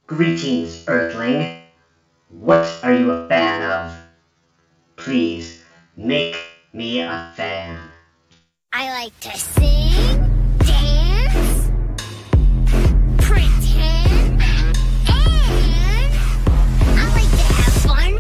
Greetings, Earthling. What are you a fan of? Please, make me a fan. I like to sing, dance, pretend, and I like to have fun.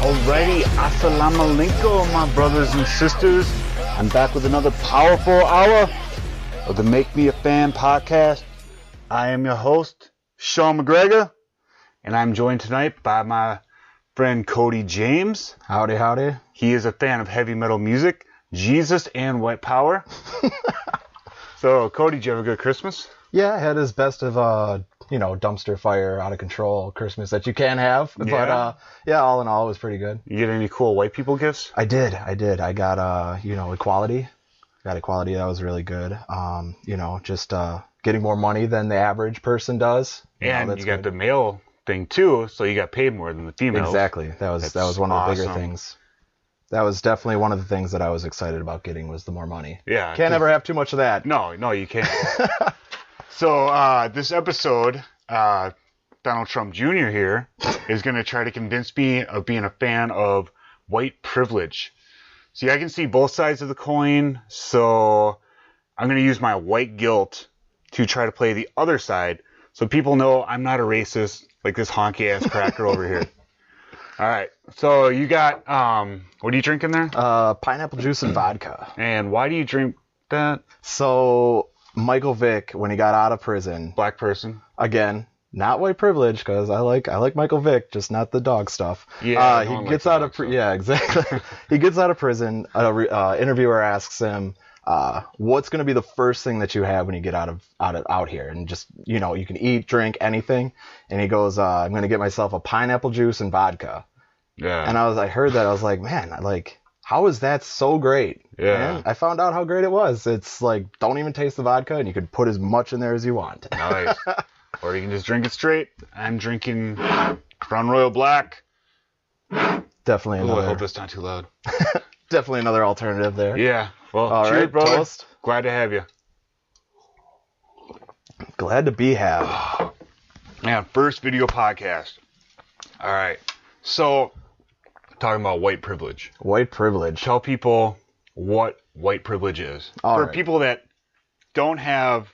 Alrighty, assalamu alaikum, my brothers and sisters. I'm back with another powerful hour of the Make Me a Fan podcast. I am your host, Sean McGregor, and I'm joined tonight by my friend Cody James. Howdy, howdy. He is a fan of heavy metal music, Jesus, and white power. So, Cody, did you have a good Christmas? Yeah, I had his best of, dumpster fire, out of control Christmas that you can have. Yeah. But, all in all, it was pretty good. You get any cool white people gifts? I did. I got, equality. Got equality. That was really good. Getting more money than the average person does. And you got good. the male thing, too, so you got paid more than the females. Exactly. That was one of the bigger things. That was definitely one of the things that I was excited about getting was the more money. Yeah. Can't ever have too much of that. No, you can't. So this episode, Donald Trump Jr. here is going to try to convince me of being a fan of white privilege. See, I can see both sides of the coin, so I'm going to use my white guilt to try to play the other side so people know I'm not a racist like this honky-ass cracker over here. All right, so you got, what are you drinking there? Pineapple juice and vodka. And why do you drink that? So Michael Vick, when he got out of prison, Black person. again, not white privilege, because I like Michael Vick, just not the dog stuff. Yeah, he gets out of yeah, exactly. He gets out of prison. Interviewer asks him, "What's going to be the first thing that you have when you get out here?" And just you can eat, drink, anything. And he goes, "I'm going to get myself a pineapple juice and vodka." Yeah. And I heard that, I was like, man, how is that so great? Yeah. And I found out how great it was. It's like, don't even taste the vodka, and you could put as much in there as you want. Nice. Or you can just drink it straight. I'm drinking Crown Royal Black. Definitely Oh, another. I hope that's not too loud. Definitely another alternative there. Yeah. Well, All cheers, right, brother. toast. Glad to have you. Glad to be had. Man, first video podcast. All right. So, talking about white privilege. White privilege. Tell people what white privilege is. All For right. people that don't have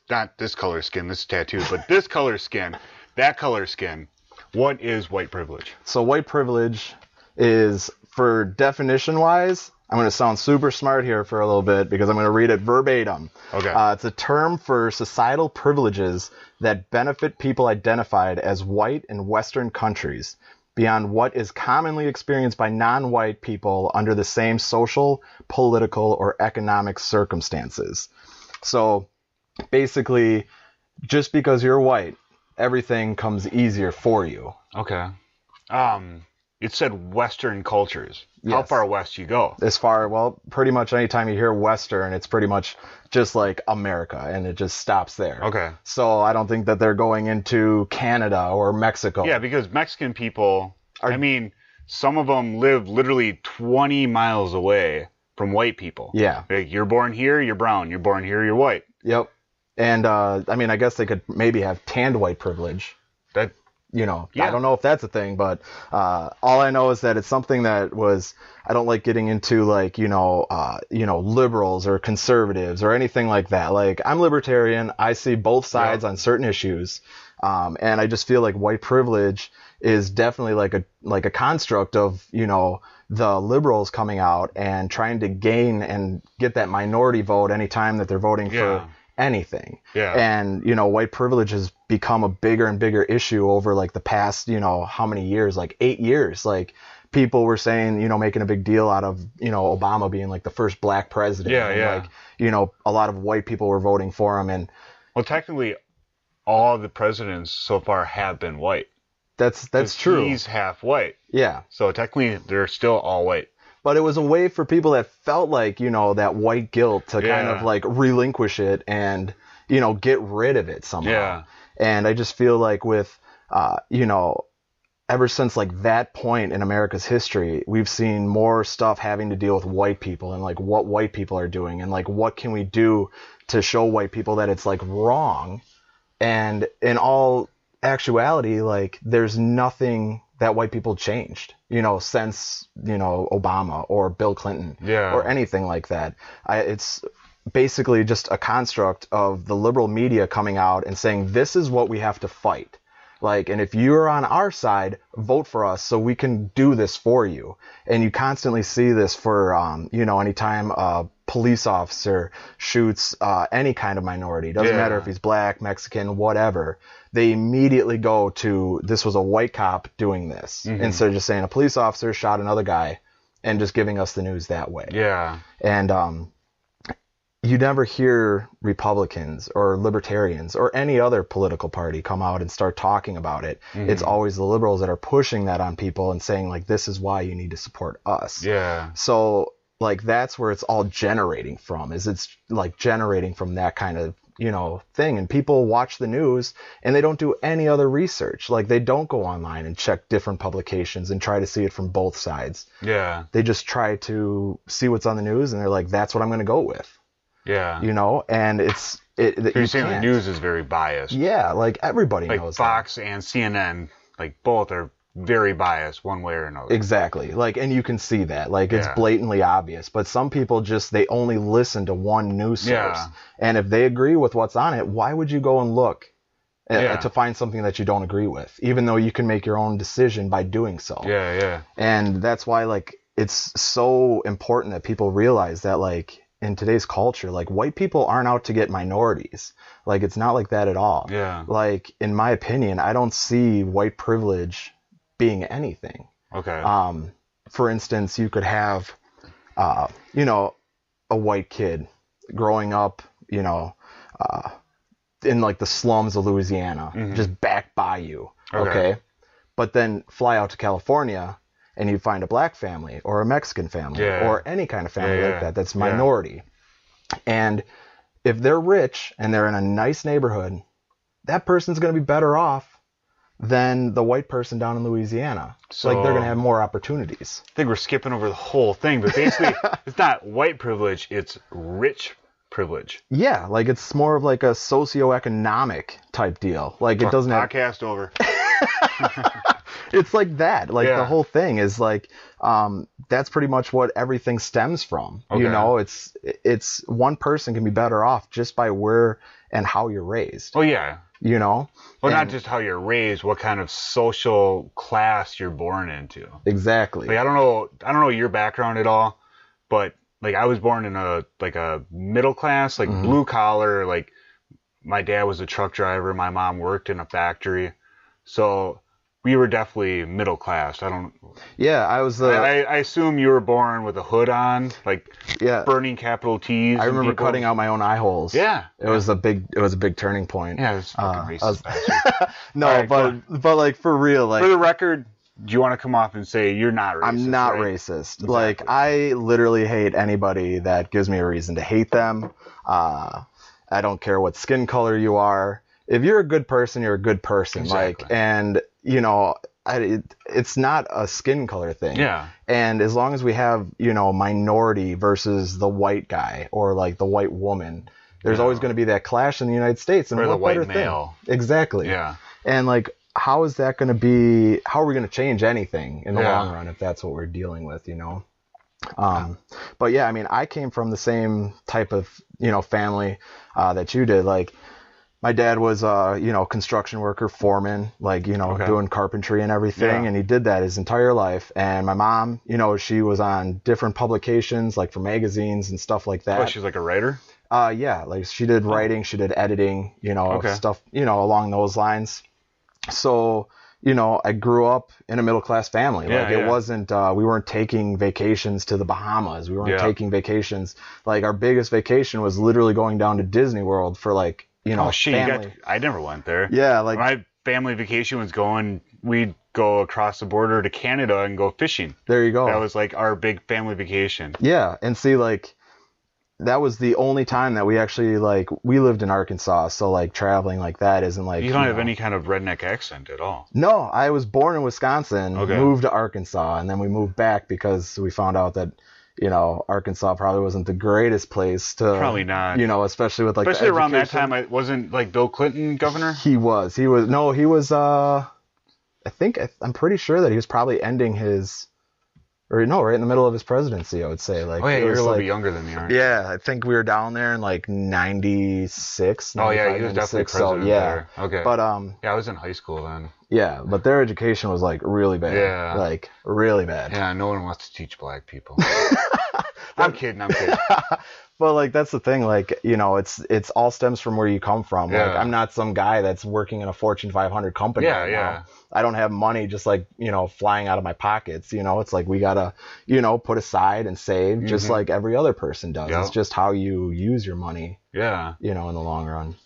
not this color skin, this is tattoo, but this color skin, that color skin, what is white privilege? So white privilege is, for definition-wise, I'm going to sound super smart here for a little bit because I'm going to read it verbatim. Okay. It's a term for societal privileges that benefit people identified as white in Western countries beyond what is commonly experienced by non-white people under the same social, political, or economic circumstances. So basically, just because you're white, everything comes easier for you. Okay. It said Western cultures. How Yes. far west you go? Pretty much anytime you hear Western, it's pretty much just like America, and it just stops there. Okay. So I don't think that they're going into Canada or Mexico. Yeah, because Mexican people, some of them live literally 20 miles away from white people. Yeah. Like, you're born here, you're brown. You're born here, you're white. Yep. And, I guess they could maybe have tanned white privilege. That, Yeah. Yeah. I don't know if that's a thing, but all I know is that it's something that I don't like getting into liberals or conservatives or anything like that. Like, I'm libertarian. I see both sides on certain issues. And I just feel like white privilege is definitely like a construct of, the liberals coming out and trying to gain and get that minority vote anytime that they're voting for anything. Yeah. And, white privilege has become a bigger and bigger issue over like the past, how many years, like 8 years. Like, people were saying, making a big deal out of, Obama being like the first black president. Yeah, and, yeah. Like, a lot of white people were voting for him. And well, technically, all the presidents so far have been white. that's 'Cause true. He's half white. Yeah. So technically, they're still all white. But it was a way for people that felt like, that white guilt to kind Yeah. of like relinquish it and, get rid of it somehow. Yeah. And I just feel like with, ever since like that point in America's history, we've seen more stuff having to deal with white people and like what white people are doing and like what can we do to show white people that it's like wrong. And in all actuality, like there's nothing that white people changed, since, Obama or Bill Clinton or anything like that. It's basically just a construct of the liberal media coming out and saying, this is what we have to fight. Like, and if you're on our side, vote for us so we can do this for you. And you constantly see this for, anytime a police officer shoots any kind of minority, doesn't matter if he's black, Mexican, whatever, they immediately go to, this was a white cop doing this, instead of just saying a police officer shot another guy and just giving us the news that way. Yeah. And, you never hear Republicans or libertarians or any other political party come out and start talking about it. It's always the liberals that are pushing that on people and saying, like, this is why you need to support us. Yeah. So, like, that's where it's all generating from, is it's, like, generating from that kind of, thing. And people watch the news and they don't do any other research. Like, they don't go online and check different publications and try to see it from both sides. Yeah. They just try to see what's on the news and they're like, that's what I'm going to go with. Yeah. And it's... You're saying the news is very biased. Yeah, like everybody like knows Fox that. and CNN, like both are very biased one way or another. Exactly. Like, and you can see that. Like, it's blatantly obvious. But some people they only listen to one news source. Yeah. And if they agree with what's on it, why would you go and look to find something that you don't agree with? Even though you can make your own decision by doing so. Yeah, yeah. And that's why, like, it's so important that people realize that, like, in today's culture, like, white people aren't out to get minorities. Like, it's not like that at all. Yeah. Like, in my opinion, I don't see white privilege being anything. Okay. For instance, you could have, a white kid growing up, in like the slums of Louisiana, just back by you. Okay. But then fly out to California and you find a black family or a Mexican family or any kind of family like that that's minority. And if they're rich and they're in a nice neighborhood, that person's going to be better off than the white person down in Louisiana. So, like, they're going to have more opportunities. I think we're skipping over the whole thing, but basically it's not white privilege, it's rich privilege. Yeah, like it's more of like a socioeconomic type deal. Like, it doesn't have... Podcast over. It's like that. Like, the whole thing is like, that's pretty much what everything stems from. Okay. It's one person can be better off just by where and how you're raised. Oh, yeah. Well, not just how you're raised, what kind of social class you're born into. Exactly. Like, I don't know your background at all, but like I was born in a middle class, like blue collar, like my dad was a truck driver, my mom worked in a factory. So we were definitely middle class. I was I assume you were born with a hood on, like burning capital T's. I remember cutting out my own eye holes. Yeah. It was a big turning point. Yeah, it was fucking racist bastard. No, right, but like for real, like, for the record, do you want to come off and say you're not racist? I'm not racist. Exactly. Like, I literally hate anybody that gives me a reason to hate them. I don't care what skin color you are. If you're a good person, you're a good person. Exactly. Like, and it's not a skin color thing. Yeah. And as long as we have, minority versus the white guy or like the white woman, there's always going to be that clash in the United States. And or what the white better male. Thing? Exactly. Yeah. And like, how is that going to be? How are we going to change anything in the long run if that's what we're dealing with? But yeah, I mean, I came from the same type of family that you did. Like, my dad was construction worker, foreman, like doing carpentry and everything, and he did that his entire life. And my mom, she was on different publications, like for magazines and stuff like that. Oh, she's like a writer? Yeah, like she did writing, she did editing, stuff, along those lines. So, I grew up in a middle-class family. It wasn't, we weren't taking vacations to the Bahamas. We weren't taking vacations. Like, our biggest vacation was literally going down to Disney World for, like, oh, shit, family. I never went there. Yeah, like... My family vacation was we'd go across the border to Canada and go fishing. There you go. That was, like, our big family vacation. Yeah, and see, like... that was the only time that we actually, like, we lived in Arkansas, so, like, traveling like that isn't like... You don't have any kind of redneck accent at all. No, I was born in Wisconsin, moved to Arkansas, and then we moved back because we found out that, Arkansas probably wasn't the greatest place to... Probably not. Especially with, like, especially the around that education. time, wasn't, like, Bill Clinton governor? He was, I'm pretty sure that he was probably ending his... Or no, right in the middle of his presidency, I would say. Like, oh yeah, you're a little like, bit younger than me, aren't you? Yeah, I think we were down there in like 96. Oh yeah, he was definitely president there. Okay. But yeah, I was in high school then. Yeah, but their education was like really bad. Yeah. Like really bad. Yeah, no one wants to teach black people. I'm kidding. But like that's the thing, like, it's all stems from where you come from. Yeah. Like I'm not some guy that's working in a Fortune 500 company right now. I don't have money just like, flying out of my pockets. It's like we gotta, put aside and save just like every other person does. Yep. It's just how you use your money. Yeah. In the long run.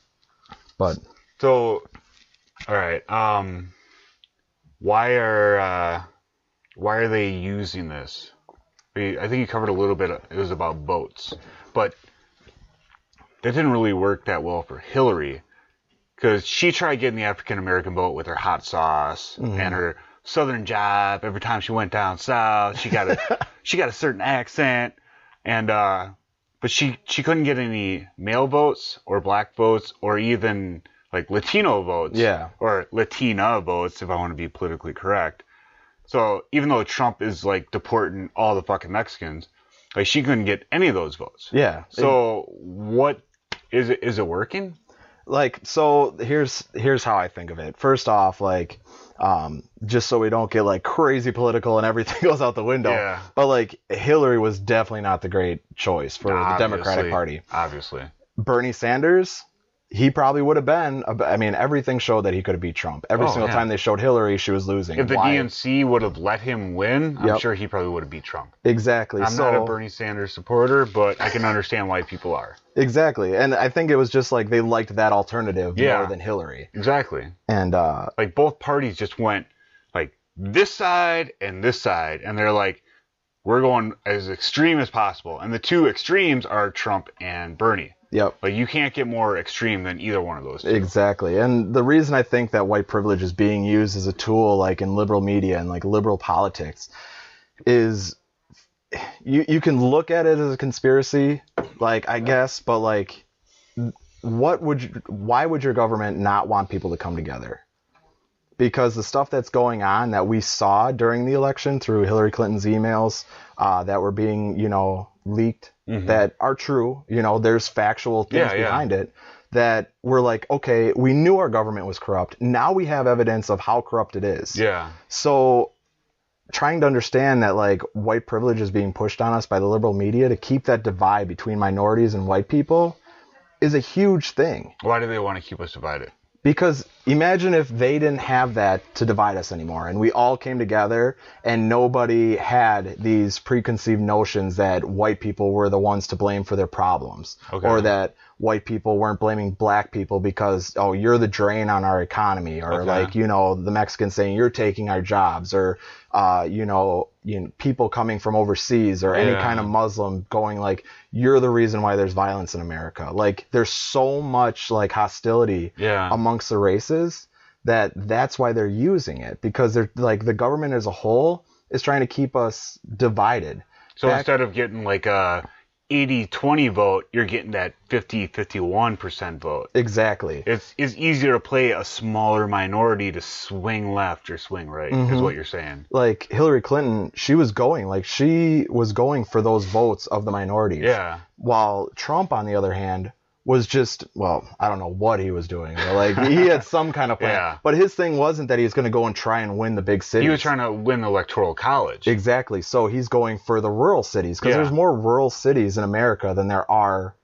But so, all right. Why are they using this? I think you covered a little bit. It was about votes, but that didn't really work that well for Hillary. Because she tried getting the African American vote with her hot sauce and her Southern jive. Every time she went down south, she got a certain accent, and but she couldn't get any male votes or black votes or even like Latino votes. Yeah. Or Latina votes, if I want to be politically correct. So even though Trump is like deporting all the fucking Mexicans, like she couldn't get any of those votes. Yeah. So what is it? Is it working? Like, so here's how I think of it. First off, like, just so we don't get like crazy political and everything goes out the window. Yeah. But like Hillary was definitely not the great choice for the Democratic Party. Obviously. Bernie Sanders, he probably would have been. I mean, everything showed that he could have beat Trump. Every single time they showed Hillary, she was losing. If the DNC would have let him win, I'm sure he probably would have beat Trump. Exactly. I'm not a Bernie Sanders supporter, but I can understand why people are. Exactly. And I think it was just like they liked that alternative more than Hillary. Exactly. And like both parties just went like this side, and they're like, we're going as extreme as possible. And the two extremes are Trump and Bernie. Yep. Like you can't get more extreme than either one of those two. Exactly. And the reason I think that white privilege is being used as a tool like in liberal media and like liberal politics is you can look at it as a conspiracy, like I guess, but like why would your government not want people to come together? Because the stuff that's going on that we saw during the election through Hillary Clinton's emails that were being, leaked that are true, there's factual things behind it that we're like, okay, we knew our government was corrupt. Now we have evidence of how corrupt it is. Yeah. So trying to understand that like white privilege is being pushed on us by the liberal media to keep that divide between minorities and white people is a huge thing. Why do they want to keep us divided? Because imagine if they didn't have that to divide us anymore and we all came together and nobody had these preconceived notions that white people were the ones to blame for their problems. Okay. Or that white people weren't blaming black people because, oh, you're the drain on our economy, or like, the Mexicans saying you're taking our jobs, or, people coming from overseas, or any kind of Muslim going like, you're the reason why there's violence in America. Like there's so much like hostility amongst the races that's why they're using it, because they're like the government as a whole is trying to keep us divided. So instead of getting like a 80-20 vote, you're getting that 50-51% vote. Exactly. It's easier to play a smaller minority to swing left or swing right, is what you're saying. Like Hillary Clinton, she was going for those votes of the minorities. Yeah. While Trump, on the other hand, was just, well, I don't know what he was doing. But like he had some kind of plan. Yeah. But his thing wasn't that he was going to go and try and win the big cities. He was trying to win the electoral college. Exactly. So he's going for the rural cities, because there's more rural cities in America than there are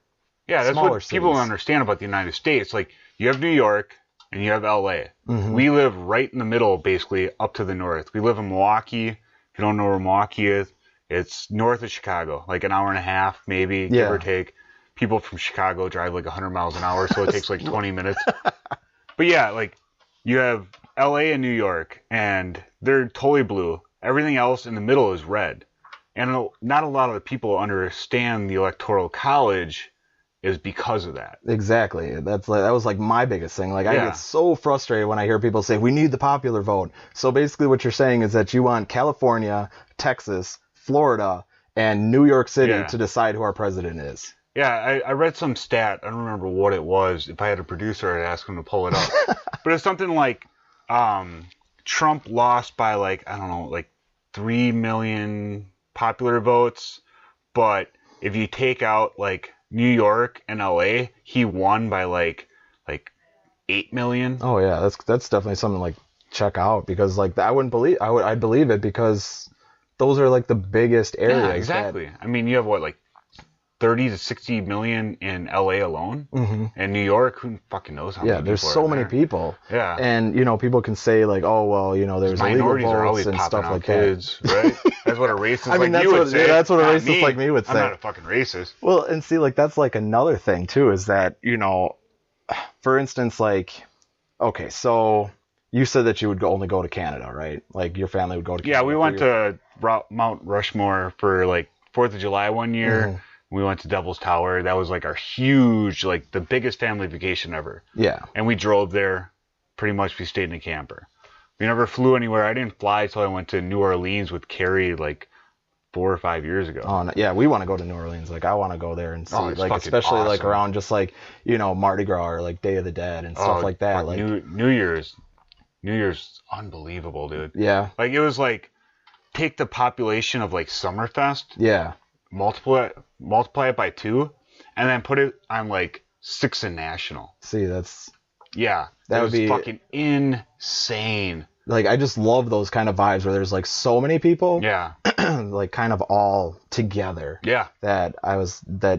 that's smaller what cities. People don't understand about the United States. Like, you have New York and you have LA. We live right in the middle, basically, up to the north. We live in Milwaukee. If you don't know where Milwaukee is, it's north of Chicago, like an hour and a half, maybe, give or take. People from Chicago drive like 100 miles an hour, so it takes like 20 minutes. But yeah, like you have LA and New York, and they're totally blue. Everything else in the middle is red. And not a lot of the people understand the Electoral College is because of that. Exactly. That was like my biggest thing. Like I Yeah. get so frustrated when I hear people say we need the popular vote. So basically what you're saying is that you want California, Texas, Florida, and New York City Yeah. to decide who our president is. Yeah, I read some stat. I don't remember what it was. If I had a producer, I'd ask him to pull it up. But it's something like Trump lost by like, I don't know, like 3 million popular votes. But if you take out like New York and LA, he won by like 8 million. Oh yeah, that's definitely something like check out because like I'd believe it because those are like the biggest areas. Yeah, exactly. I mean, you have what, like 30 to 60 million in LA alone, and New York. Who fucking knows how many? Yeah, there's people so are many there. people. Yeah. And people can say like, oh well, there's illegal Minorities are votes always and popping stuff out like kids, right? That's what a racist I mean, like you would say. that's what a Not racist like me would I'm say. not a fucking racist. that. Well, and see, like that's like another thing too is that for instance, like, okay, so you said that you would only go to Canada, right? Like your family would go to Canada. Yeah, we went to Mount Rushmore for like 4th of July one year. Mm-hmm. We went to Devil's Tower. That was like our huge, like the biggest family vacation ever. Yeah. And we drove there. Pretty much we stayed in a camper. We never flew anywhere. I didn't fly until I went to New Orleans with Carrie like 4 or 5 years ago. Oh, no, yeah, we want to go to New Orleans. Like, I want to go there and see, it's like, fucking especially like awesome. around just like Mardi Gras or like Day of the Dead and stuff like that. fuck, Like, New Year's unbelievable, dude. yeah, Like it was like take the population of like Summerfest, yeah, multiply it by 2, and then put it on like 6 in National. see, that's Yeah, That it would was be- fucking insane. like, I just love those kind of vibes where there's like so many people, Yeah, like kind of all together. yeah, That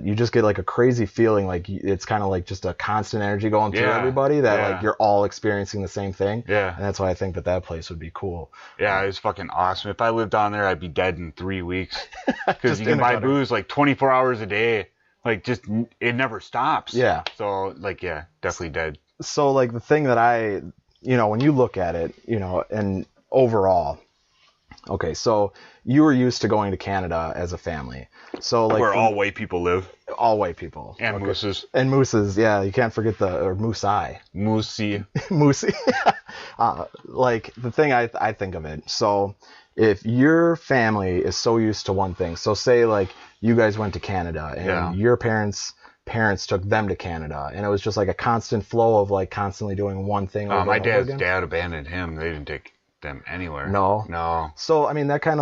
you just get like a crazy feeling, like it's kind of like just a constant energy going through Yeah, everybody that yeah. like you're all experiencing the same thing. yeah, And that's why I think that place would be cool. yeah. It was fucking awesome. If I lived down there, I'd be dead in 3 weeks because Just you in can the buy gutter. booze like 24 hours a day. Like just it never stops. Yeah. So like yeah, definitely dead. So like the thing that I, when you look at it, and overall, okay, so you were used to going to Canada as a family. So like Where all white people live all white people. and Okay. mooses. And mooses, yeah, you can't forget or moose eye. Moosey. Moosey. Like the thing I think of it. So if your family is so used to one thing, so say like you guys went to Canada and Yeah. your parents took them to Canada and it was just like a constant flow of like constantly doing one thing over My and over dad's again. dad abandoned him. They didn't take them anywhere. No. So I mean that kind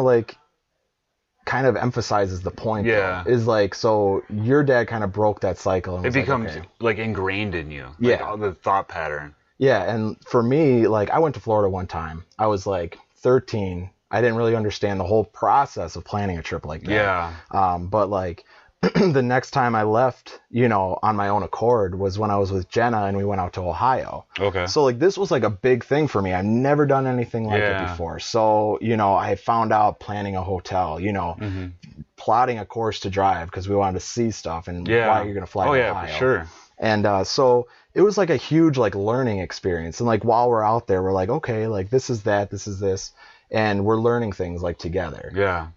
of emphasizes the point. Yeah. Though, is like so your dad kind of broke that cycle and It was like, becomes okay. like ingrained in you. Like, Yeah. all the thought pattern. Yeah, and for me, like I went to Florida one time. I was like 13. I didn't really understand the whole process of planning a trip like that. Yeah. But like the next time I left, on my own accord was when I was with Jenna and we went out to Ohio. Okay. So like this was like a big thing for me. I've never done anything like it Yeah. before. So, I found out planning a hotel, Mm-hmm. plotting a course to drive because we wanted to see stuff and Yeah. why you're going to fly Oh to yeah, Ohio. for sure. And so it was like a huge like learning experience. And like while we're out there, we're like, okay, like this is this. And we're learning things like together. Yeah.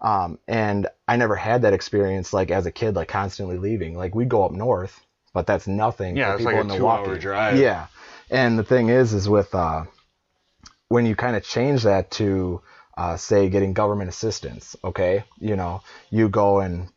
And I never had that experience like as a kid, like constantly leaving. Like we'd go up north, but that's nothing Yeah, for it's people like in a Milwaukee. 2-hour drive. Yeah. And the thing is with when you kind of change that to say getting government assistance, okay? You go and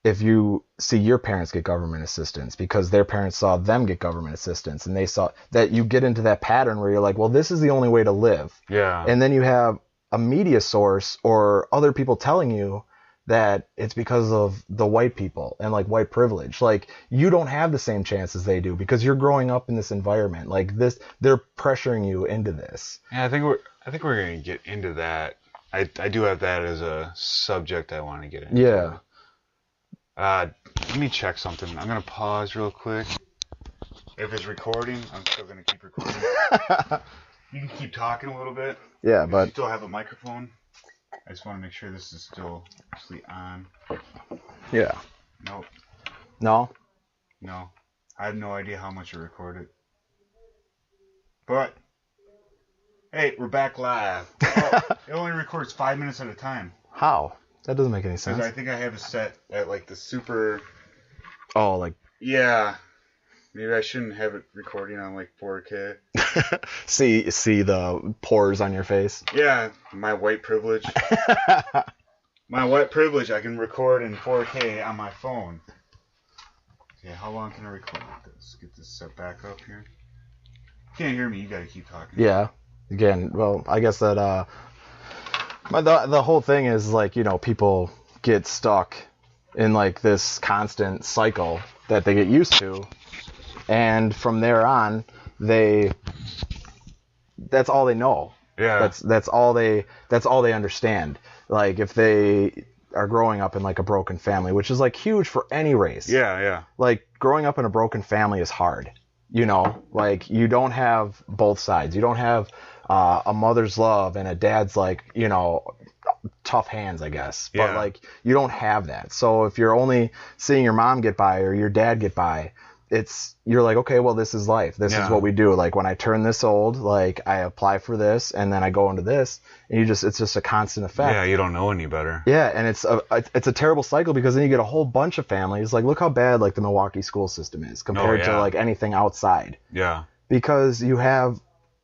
if you see your parents get government assistance because their parents saw them get government assistance and they saw that you get into that pattern where you're like, well, this is the only way to live. Yeah. And then you have a media source or other people telling you that it's because of the white people and like white privilege. Like you don't have the same chances they do because you're growing up in this environment. Like this, they're pressuring you into this. Yeah, I think we're gonna get into that. I do have that as a subject I want to get into. Yeah. Let me check something. I'm gonna pause real quick. If it's recording, I'm still gonna keep recording. You can keep talking a little bit. Yeah, If but you still have a microphone. I just want to make sure this is still actually on. yeah. Nope. No? No. I have no idea how much it recorded. But hey, we're back live. Oh, it only records 5 minutes at a time. How? That doesn't make any Because sense. I think I have it set at like the super. Oh, like Yeah. Maybe I shouldn't have it recording on like 4K. see the pores on your face. Yeah, my white privilege. My white privilege. I can record in 4K on my phone. Okay, how long can I record with this? Get this set back up here. You can't hear me. You gotta keep talking. Yeah. Again, well, I guess that the whole thing is like, you know, people get stuck in like this constant cycle that they get used to, and from there on, that's all they know. Yeah. That's all they understand. Like if they are growing up in like a broken family, which is like huge for any race. Yeah, yeah. Like growing up in a broken family is hard. You know, like you don't have both sides. You don't have a mother's love and a dad's like, you know, tough hands, I guess. But Yeah. like you don't have that. So if you're only seeing your mom get by or your dad get by, you're like, okay, well, this is life. This is what we do. Like when I turn this old, like I apply for this and then I go into this, and it's just a constant effect. Yeah, you don't know any better. Yeah, and it's a terrible cycle because then you get a whole bunch of families. Like look how bad like the Milwaukee school system is compared to like anything outside. Yeah. Because you have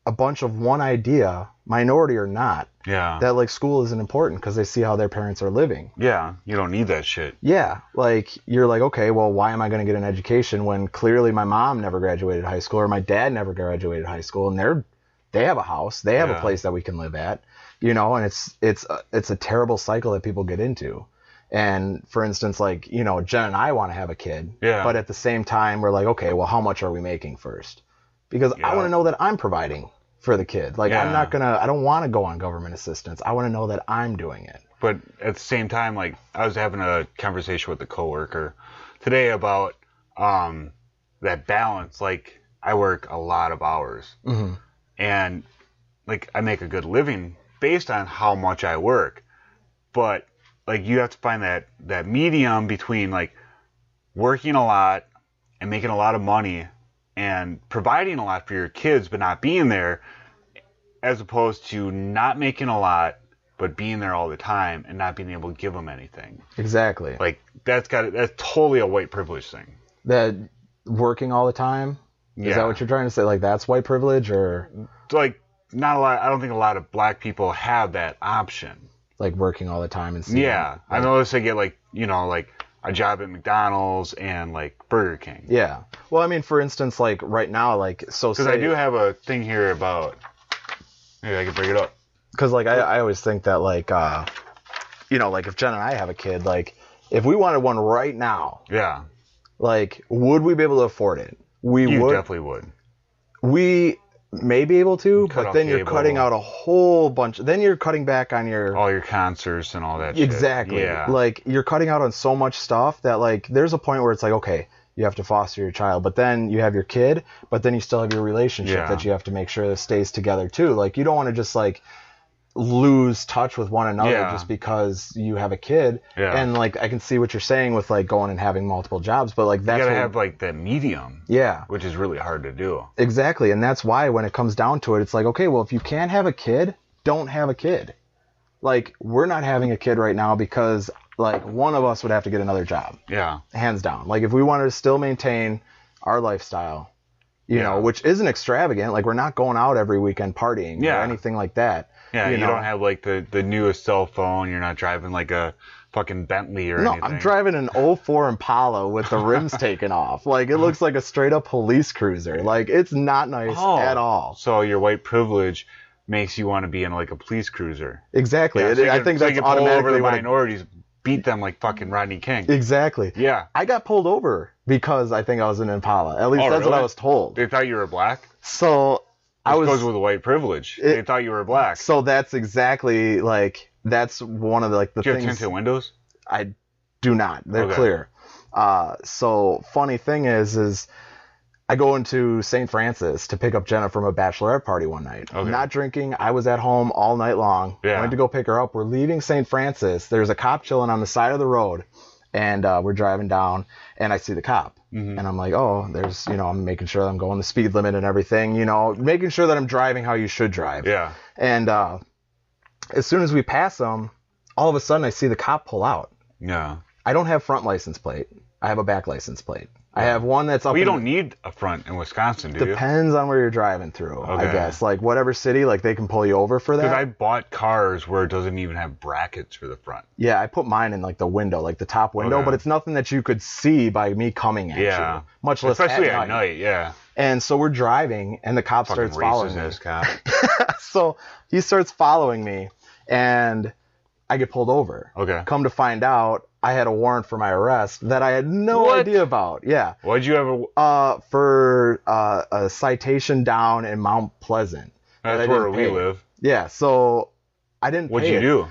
a bunch of one idea, minority or not, Yeah. that like school isn't important because they see how their parents are living. Yeah, you don't need that shit. Yeah, like you're like, okay, well, why am I going to get an education when clearly my mom never graduated high school or my dad never graduated high school, and they have a house, they have a place that we can live at, you know, and it's a terrible cycle that people get into. And for instance, like, you know, Jen and I want to have a kid, but at the same time we're like, okay, well, how much are we making first? Because I want to know that I'm providing for the kid. Like I don't want to go on government assistance. I want to know that I'm doing it. But at the same time, like I was having a conversation with a coworker today about that balance. Like I work a lot of hours, and like I make a good living based on how much I work. But like you have to find that medium between like working a lot and making a lot of money and providing a lot for your kids but not being there, as opposed to not making a lot but being there all the time and not being able to give them anything. Exactly. Like that's totally a white privilege thing. That working all the time? Is that what you're trying to say? Like that's white privilege, or like not a lot? I don't think a lot of black people have that option. Like working all the time and seeing, like, I notice they get like, you know, like a job at McDonald's and like Burger King. Yeah. Well, I mean, for instance, like right now, like so. Because I do have a thing here about. Maybe I can bring it up. Because like I always think that like you know, like if Jen and I have a kid, like if we wanted one right now, like would we be able to afford it? You definitely would. We may be able to, but then you're cutting out a whole bunch. Then you're cutting back on all your concerts and all that shit. Exactly. Yeah. Like you're cutting out on so much stuff that like there's a point where it's like, okay, you have to foster your child, but then you have your kid, but then you still have your relationship that you have to make sure that stays together too. Like you don't want to just like lose touch with one another just because you have a kid. And like I can see what you're saying with like going and having multiple jobs, but like that's you gotta have like that medium. Which is really hard to do. Exactly. And that's why when it comes down to it, it's like, okay, well, if you can't have a kid, don't have a kid. Like we're not having a kid right now because like one of us would have to get another job. Hands down. Like if we wanted to still maintain our lifestyle, you know, which isn't extravagant, like we're not going out every weekend partying or anything like that. You don't have like the newest cell phone. You're not driving like a fucking Bentley or anything. No, I'm driving an 04 Impala with the rims taken off. Like it looks like a straight up police cruiser. Like it's not nice at all. So your white privilege makes you want to be in like a police cruiser. Exactly. I think that's automatically pull over the minorities, beat them like fucking Rodney King. Exactly. Yeah. I got pulled over because I think I was an Impala. At least that's what I was told. They thought you were black? So This goes with white privilege. They thought you were black. So that's exactly like that's one of the like the do you things. have tinted windows? I do not. They're clear. So funny thing is I go into St. Francis to pick up Jenna from a bachelorette party one night. Not drinking. I was at home all night long. Went to go pick her up. We're leaving St. Francis. There's a cop chilling on the side of the road, and we're driving down, and I see the cop. And I'm like, oh, there's, you know, I'm making sure that I'm going the speed limit and everything, you know, making sure that I'm driving how you should drive. And as soon as we pass him, all of a sudden I see the cop pull out. Yeah. I don't have front license plate. I have a back license plate. I have one that's up. Well, you don't need a front in Wisconsin, do you? Depends on where you're driving through, Okay. I guess. Like, whatever city, like, they can pull you over for that. Because I bought cars where it doesn't even have brackets for the front. Yeah, I put mine in, like, the window, like the top window, but it's nothing that you could see by me coming at you. Much less especially at night. yeah. And so we're driving, and the cop starts following me. Cop. So he starts following me, and I get pulled over. Okay. Come to find out, I had a warrant for my arrest that I had no idea about. Yeah. What'd you have? For a citation down in Mount Pleasant. That's where we live. Yeah. So I didn't. What'd you do?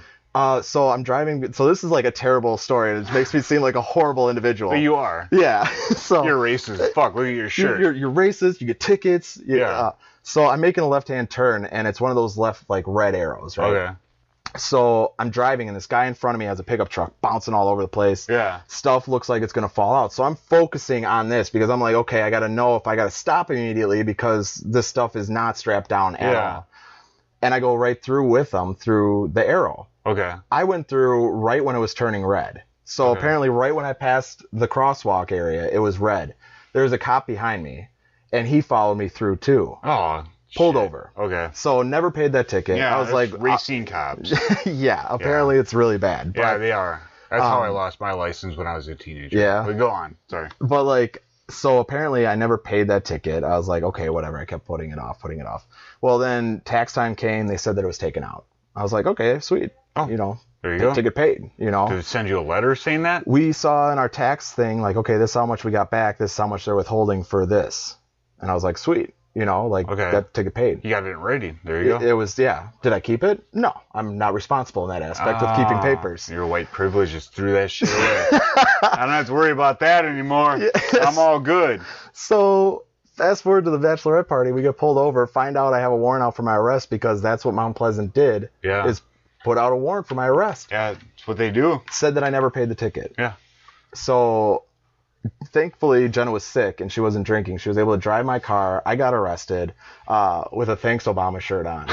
So I'm driving. So this is like a terrible story, and it makes me seem like a horrible individual. But you are. Yeah. So you're racist. Fuck. Look at your shirt. You're racist. You get tickets. Yeah. So I'm making a left-hand turn, and it's one of those left like red arrows, right? Okay. So I'm driving, and this guy in front of me has a pickup truck bouncing all over the place. Yeah. Stuff looks like it's going to fall out. So I'm focusing on this because I'm like, okay, I got to know if I got to stop immediately because this stuff is not strapped down at all. And I go right through with them through the arrow. Okay. I went through right when it was turning red. So apparently right when I passed the crosswalk area, it was red. There was a cop behind me, and he followed me through too. Oh, pulled over. Okay. So never paid that ticket. Yeah, I was like, racing cops. Yeah, apparently it's really bad. But, Yeah, they are. That's how I lost my license when I was a teenager. Yeah. But go on. Sorry. But like, so apparently I never paid that ticket. I was like, okay, whatever. I kept putting it off. Well, then tax time came. They said that it was taken out. I was like, okay, sweet. Oh, you know, there you go. Ticket paid, you know. Did it send you a letter saying that? We saw in our tax thing, like, okay, this is how much we got back. This is how much they're withholding for this. And I was like, sweet. You know, like, that ticket paid. You got it in writing. There you go. It was, yeah. Did I keep it? No. I'm not responsible in that aspect of keeping papers. Your white privilege just threw that shit away. I don't have to worry about that anymore. Yes. I'm all good. So, fast forward to the bachelorette party. We get pulled over, find out I have a warrant out for my arrest because that's what Mount Pleasant did. Yeah. Is put out a warrant for my arrest. Yeah, that's what they do. Said that I never paid the ticket. Yeah. So, thankfully, Jenna was sick and she wasn't drinking. She was able to drive my car. I got arrested with a Thanks Obama shirt on.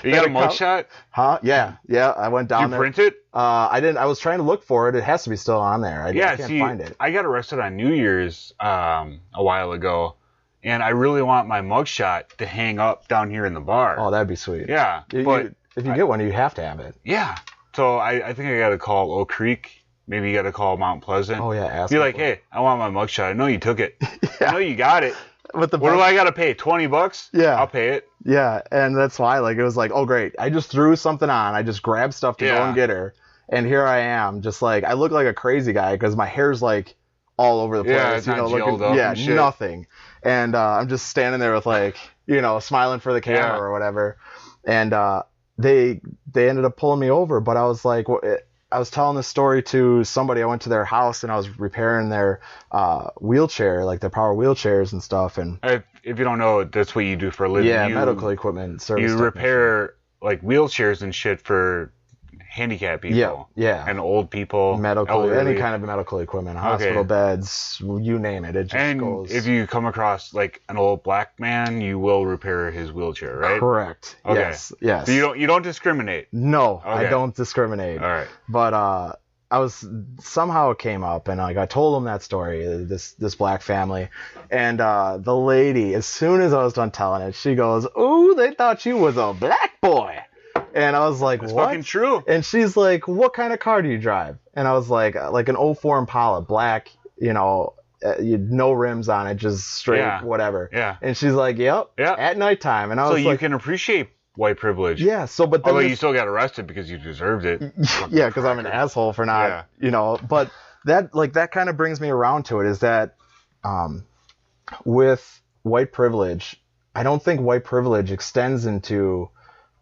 You got a mugshot? Huh? Yeah. I went down there. Did you print it? I didn't. I was trying to look for it. It has to be still on there. I can't find it. I got arrested on New Year's a while ago, and I really want my mugshot to hang up down here in the bar. Oh, that'd be sweet. Yeah. But if you get one, you have to have it. Yeah. So I think I got to call Oak Creek. Maybe you got to call Mount Pleasant. Oh, yeah. Be like, hey, I want my mugshot. I know you took it. I know you got it. What do I got to pay? $20? Yeah. I'll pay it. Yeah. And that's why, like, it was like, oh, great. I just threw something on. I just grabbed stuff to go and get her. And here I am. Just like, I look like a crazy guy because my hair's like all over the place. Yeah, it's not gelled up and shit. Nothing. And I'm just standing there with like, smiling for the camera or whatever. And they ended up pulling me over. But I was like, I was telling this story to somebody. I went to their house and I was repairing their wheelchair, like their power wheelchairs and stuff. And if you don't know, that's what you do for a living. Yeah, medical equipment service. You repair like wheelchairs and shit for handicapped people. Yeah. And old people. Any kind of medical equipment, hospital beds, you name it. It just goes. If you come across like an old black man, you will repair his wheelchair, right? Correct. Okay. Yes. So you don't discriminate. No, I don't discriminate. All right. But somehow it came up, and like I told them that story, this black family, and the lady, as soon as I was done telling it, she goes, "Ooh, they thought you was a black boy." And I was like, That's what? fucking true. And she's like, what kind of car do you drive? And I was like an 04 Impala, black, no rims on it, just straight, whatever. Yeah. And she's like, yep, at nighttime. And I was like, so you can appreciate white privilege. Yeah. So, but then although you still got arrested because you deserved it. Yeah, because I'm an asshole for not, But that kind of brings me around to it is that with white privilege, I don't think white privilege extends into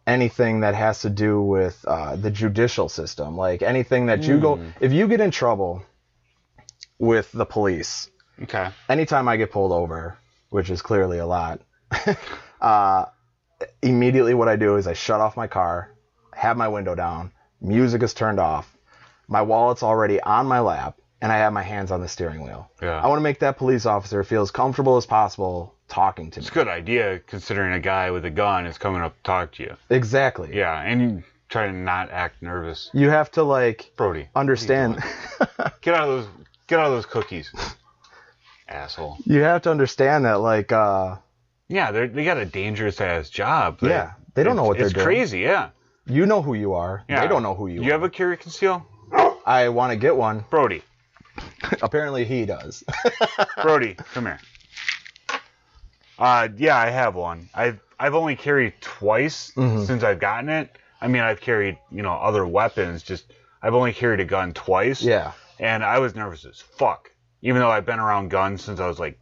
anything that has to do with the judicial system. Like anything that if you get in trouble with the police, anytime I get pulled over, which is clearly a lot, immediately what I do is I shut off my car, have my window down, music is turned off, my wallet's already on my lap, and I have my hands on the steering wheel. Yeah. I want to make that police officer feel as comfortable as possible talking to me. It's a good idea considering a guy with a gun is coming up to talk to you. Exactly. Yeah, and Try to not act nervous. You have to like Brody, understand. Get out of those cookies, asshole. You have to understand that like Yeah, they got a dangerous ass job. Yeah, they don't know what they're doing. It's crazy, yeah. You know who you are. Yeah. They don't know who you are. You have a carry conceal? I want to get one. Brody. Apparently he does. Brody, come here. Yeah, I have one. I've only carried twice since I've gotten it. I mean, I've carried, other weapons. Just I've only carried a gun twice. Yeah. And I was nervous as fuck. Even though I've been around guns since I was like,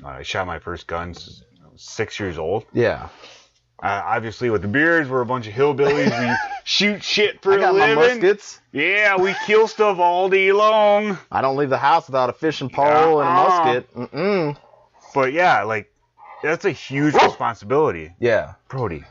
I shot my first gun since I was 6 years old. Yeah. Obviously, with the beards, we're a bunch of hillbillies. We shoot shit for I got a living. my muskets. Yeah, we kill stuff all day long. I don't leave the house without a fishing pole and a musket. Mm-mm. But yeah, like that's a huge responsibility. Yeah. Brody.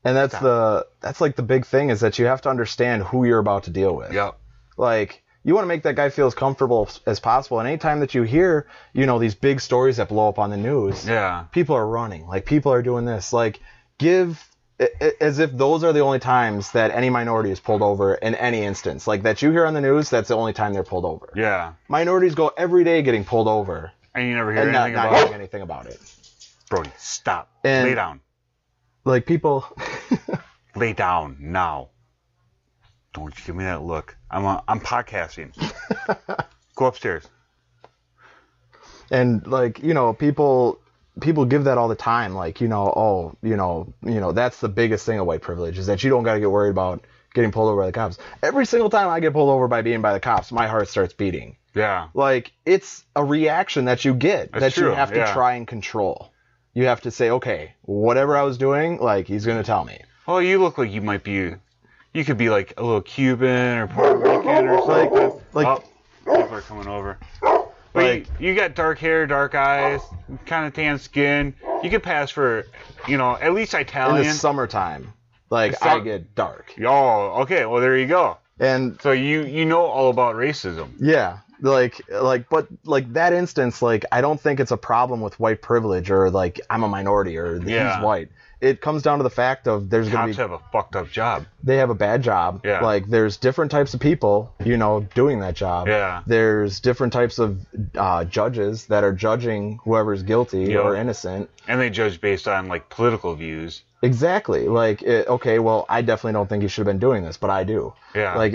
And that's like the big thing is that you have to understand who you're about to deal with. Yep. Like you want to make that guy feel as comfortable as possible. And anytime that you hear, these big stories that blow up on the news, yeah, people are running. Like people are doing this. Like give as if those are the only times that any minority is pulled over in any instance. Like that you hear on the news, that's the only time they're pulled over. Yeah. Minorities go every day getting pulled over. And you never hear and anything not about hearing anything about it. Brody, stop. And lay down. Like people lay down now. Don't you give me that look. I'm podcasting. Go upstairs. And like, people give that all the time. Like, that's the biggest thing of white privilege is that you don't got to get worried about getting pulled over by the cops. Every single time I get pulled over by the cops, my heart starts beating. Yeah. Like, it's a reaction that you get That's true. You have to try and control. You have to say, okay, whatever I was doing, like, he's going to tell me. Well, you look like you might be, you could be like a little Cuban or Puerto Rican or something. Like people are coming over. But like, you got dark hair, dark eyes, kind of tan skin. You could pass for, at least Italian. In the summertime, I get dark. Oh, okay. Well, there you go. And so you know all about racism. Yeah. But that instance, I don't think it's a problem with white privilege or I'm a minority or he's white. It comes down to the fact of there's going to be... Cops have a fucked up job. They have a bad job. Yeah. There's different types of people, doing that job. Yeah. There's different types of judges that are judging whoever's guilty or innocent. And they judge based on, political views. Exactly. Okay, well, I definitely don't think you should have been doing this, but I do. Yeah.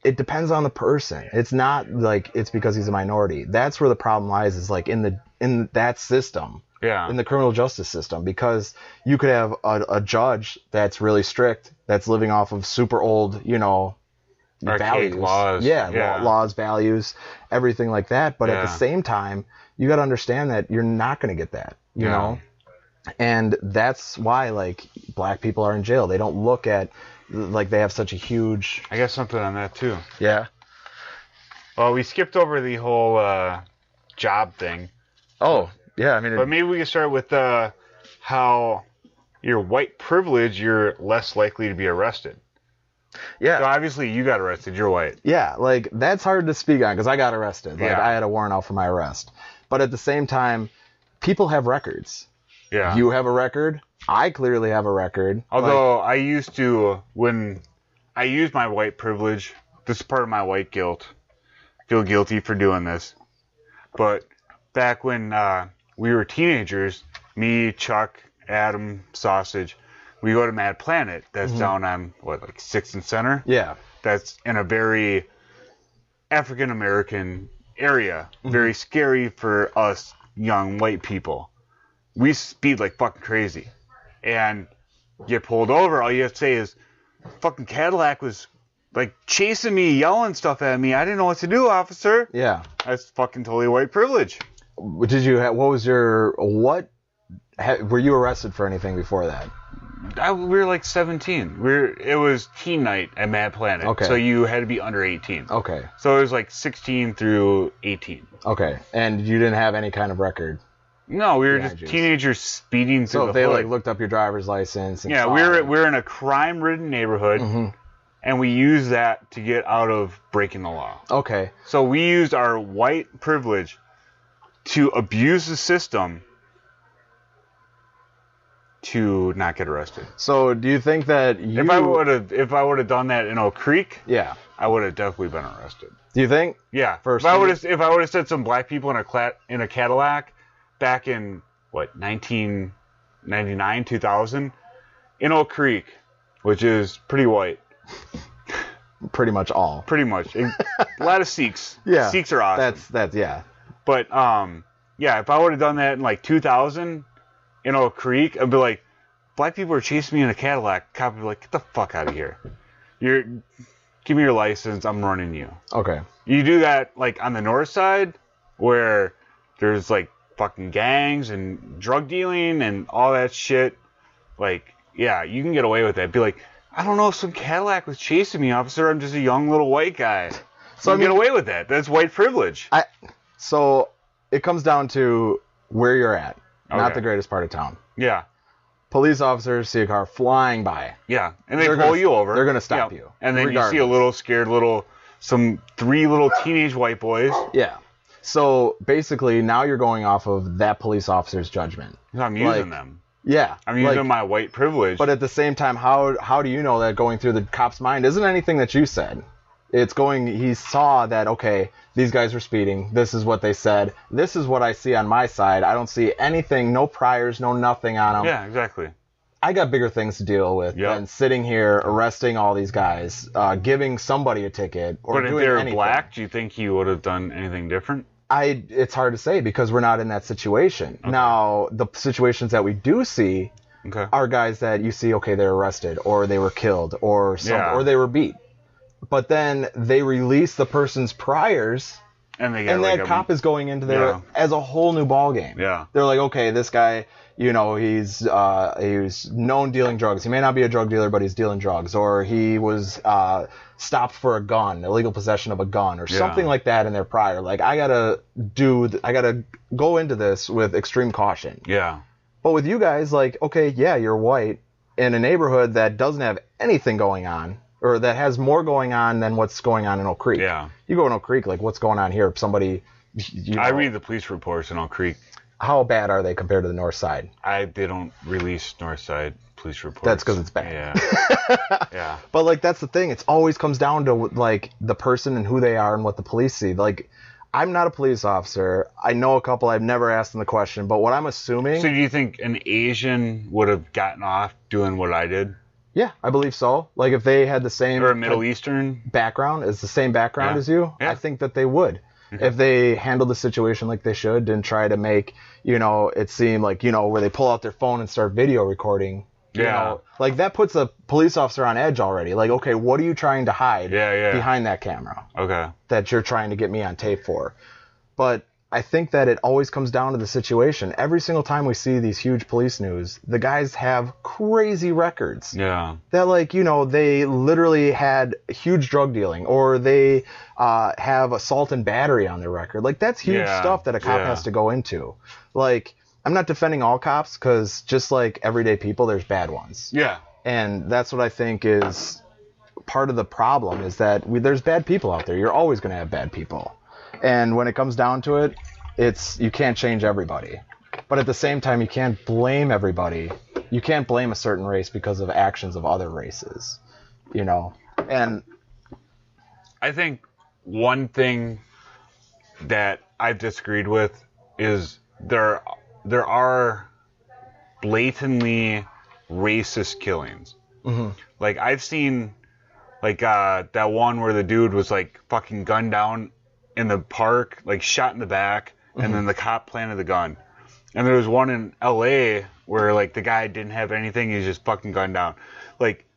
It depends on the person. It's not it's because he's a minority. That's where the problem lies is in that system. Yeah. In the criminal justice system, because you could have a judge that's really strict, that's living off of super old, values. Laws. Yeah. Laws, values, everything like that. But at the same time, you got to understand that you're not going to get that, you know? And that's why, black people are in jail. They don't look at, they have such a huge... I got something on that, too. Yeah? Well, we skipped over the whole job thing. Oh, yeah, I mean... But maybe we can start with how your white privilege, you're less likely to be arrested. Yeah. So obviously you got arrested. You're white. Yeah, that's hard to speak on because I got arrested. Yeah. I had a warrant out for my arrest. But at the same time, people have records. Yeah. You have a record. I clearly have a record. Although I used to, when I used my white privilege, this is part of my white guilt. Feel guilty for doing this. But back when we were teenagers, me, Chuck, Adam, Sausage, we go to Mad Planet. That's down on, 6th and Center? Yeah. That's in a very African-American area. Very scary for us young white people. We speed like fucking crazy. And get pulled over, all you have to say is, fucking Cadillac was, chasing me, yelling stuff at me. I didn't know what to do, officer. Yeah. That's fucking totally white privilege. Did you have, were you arrested for anything before that? We were 17. It was teen night at Mad Planet. Okay. So you had to be under 18. Okay. So it was 16 through 18. Okay. And you didn't have any kind of record? No, we were just teenagers speeding through the hood. So if they looked up your driver's license and yeah, we're in a crime-ridden neighborhood, and we used that to get out of breaking the law. Okay. So we used our white privilege to abuse the system to not get arrested. So do you think that you... If I would have done that in Oak Creek, Yeah. I would have definitely been arrested. Do you think? Yeah. First, If I would have said some black people in a Cadillac back in 1999, 2000, in Oak Creek, which is pretty white. Pretty much all. Pretty much. A lot of Sikhs. Yeah. Sikhs are awesome. That's yeah. But yeah, if I would have done that in like 2000 in Oak Creek, I'd be like, black people are chasing me in a Cadillac. Cop would be like, get the fuck out of here. Give me your license. I'm running you. Okay. You do that like on the north side where there's like fucking gangs and drug dealing and all that shit. Like, yeah, you can get away with that. Be like, I don't know if some Cadillac was chasing me, officer. I'm just a young little white guy. So I mean, get away with that. That's white privilege. So it comes down to where you're at, not Okay. the greatest part of town. Yeah. Police officers see a car flying by. Yeah. And they pull you over. They're going to stop you. And then regardless. you see a little scared three little teenage white boys. Yeah. So basically now you're going off of that police officer's judgment. I'm using them. Yeah. I'm using my white privilege. But at the same time, how do you know that going through the cop's mind isn't anything that you said? He saw that, okay, these guys were speeding. This is what they said. This is what I see on my side. I don't see anything, no priors, no nothing on them. Yeah, exactly. I got bigger things to deal with than sitting here arresting all these guys, giving somebody a ticket, or but doing if they were anything. black, do you think he would have done anything different? It's hard to say because we're not in that situation. Okay. Now, the situations that we do see are guys that you see, okay, they're arrested, or they were killed, or or they were beat. But then they release the person's priors, and that cop is going into there as a whole new ballgame. Yeah. They're like, okay, this guy, he's known dealing drugs. He may not be a drug dealer, but he's dealing drugs. Or he was stopped for a gun, illegal possession of a gun, or something like that in their prior. Like, I gotta go into this with extreme caution. Yeah. But with you guys, like, okay, yeah, you're white in a neighborhood that doesn't have anything going on, or that has more going on than what's going on in Oak Creek. Yeah. You go in Oak Creek, like, what's going on here? Somebody... I read the police reports in Oak Creek. How bad are they compared to the north side? They don't release north side police reports. That's because it's bad. Yeah. Yeah. But, like, that's the thing. It always comes down to, like, the person and who they are and what the police see. Like, I'm not a police officer. I know a couple. I've never asked them the question. But what I'm assuming... So do you think an Asian would have gotten off doing what I did? Yeah, I believe so. Like, if they had the same... Or a Middle Eastern... background, as the same background as you, I think that they would. Okay. If they handled the situation like they should and try to make, it seem like, where they pull out their phone and start video recording. Like, that puts a police officer on edge already. Like, okay, what are you trying to hide behind that camera? Okay. That you're trying to get me on tape for. But... I think that it always comes down to the situation. Every single time we see these huge police news, the guys have crazy records. Yeah. That, like, they literally had huge drug dealing, or they have assault and battery on their record. Like, that's huge stuff that a cop has to go into. Like, I'm not defending all cops, because just like everyday people, there's bad ones. Yeah. And that's what I think is part of the problem, is that there's bad people out there. You're always going to have bad people. And when it comes down to it, you can't change everybody. But at the same time, you can't blame everybody. You can't blame a certain race because of actions of other races, And I think one thing that I've disagreed with is there are blatantly racist killings. Mm-hmm. Like, I've seen, like, that one where the dude was, like, fucking gunned down in the park, like, shot in the back, and then the cop planted the gun. And there was one in LA where, like, the guy didn't have anything, he was just fucking gunned down. Like,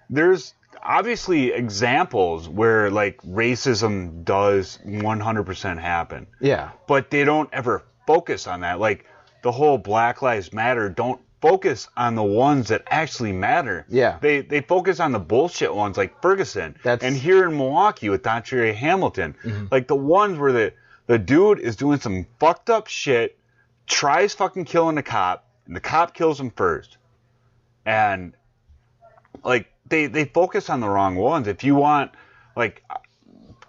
there's obviously examples where, like, racism does 100% happen. Yeah. But they don't ever focus on that. Like, the whole Black Lives Matter don't focus on the ones that actually matter. Yeah. They focus on the bullshit ones, like Ferguson. And here in Milwaukee with Dontre Hamilton. Mm-hmm. Like, the ones where the dude is doing some fucked up shit, tries fucking killing the cop, and the cop kills him first. And, like, they focus on the wrong ones. If you want, like,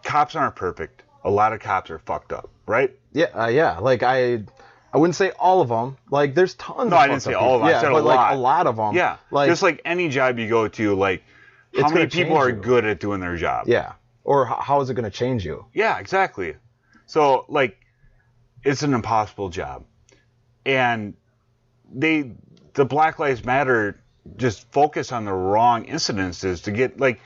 cops aren't perfect. A lot of cops are fucked up, right? Yeah, yeah. Like, I wouldn't say all of them. Like, there's tons. No, of I didn't fucked say up all of people. them. I said but a lot. Like, a lot of them. Yeah. Like, just like any job you go to, like, how It's many gonna people change are you. good at doing their job? yeah. Or how is it going to change you? Yeah, exactly. So, like, it's an impossible job. And the Black Lives Matter just focus on the wrong incidences to get, like,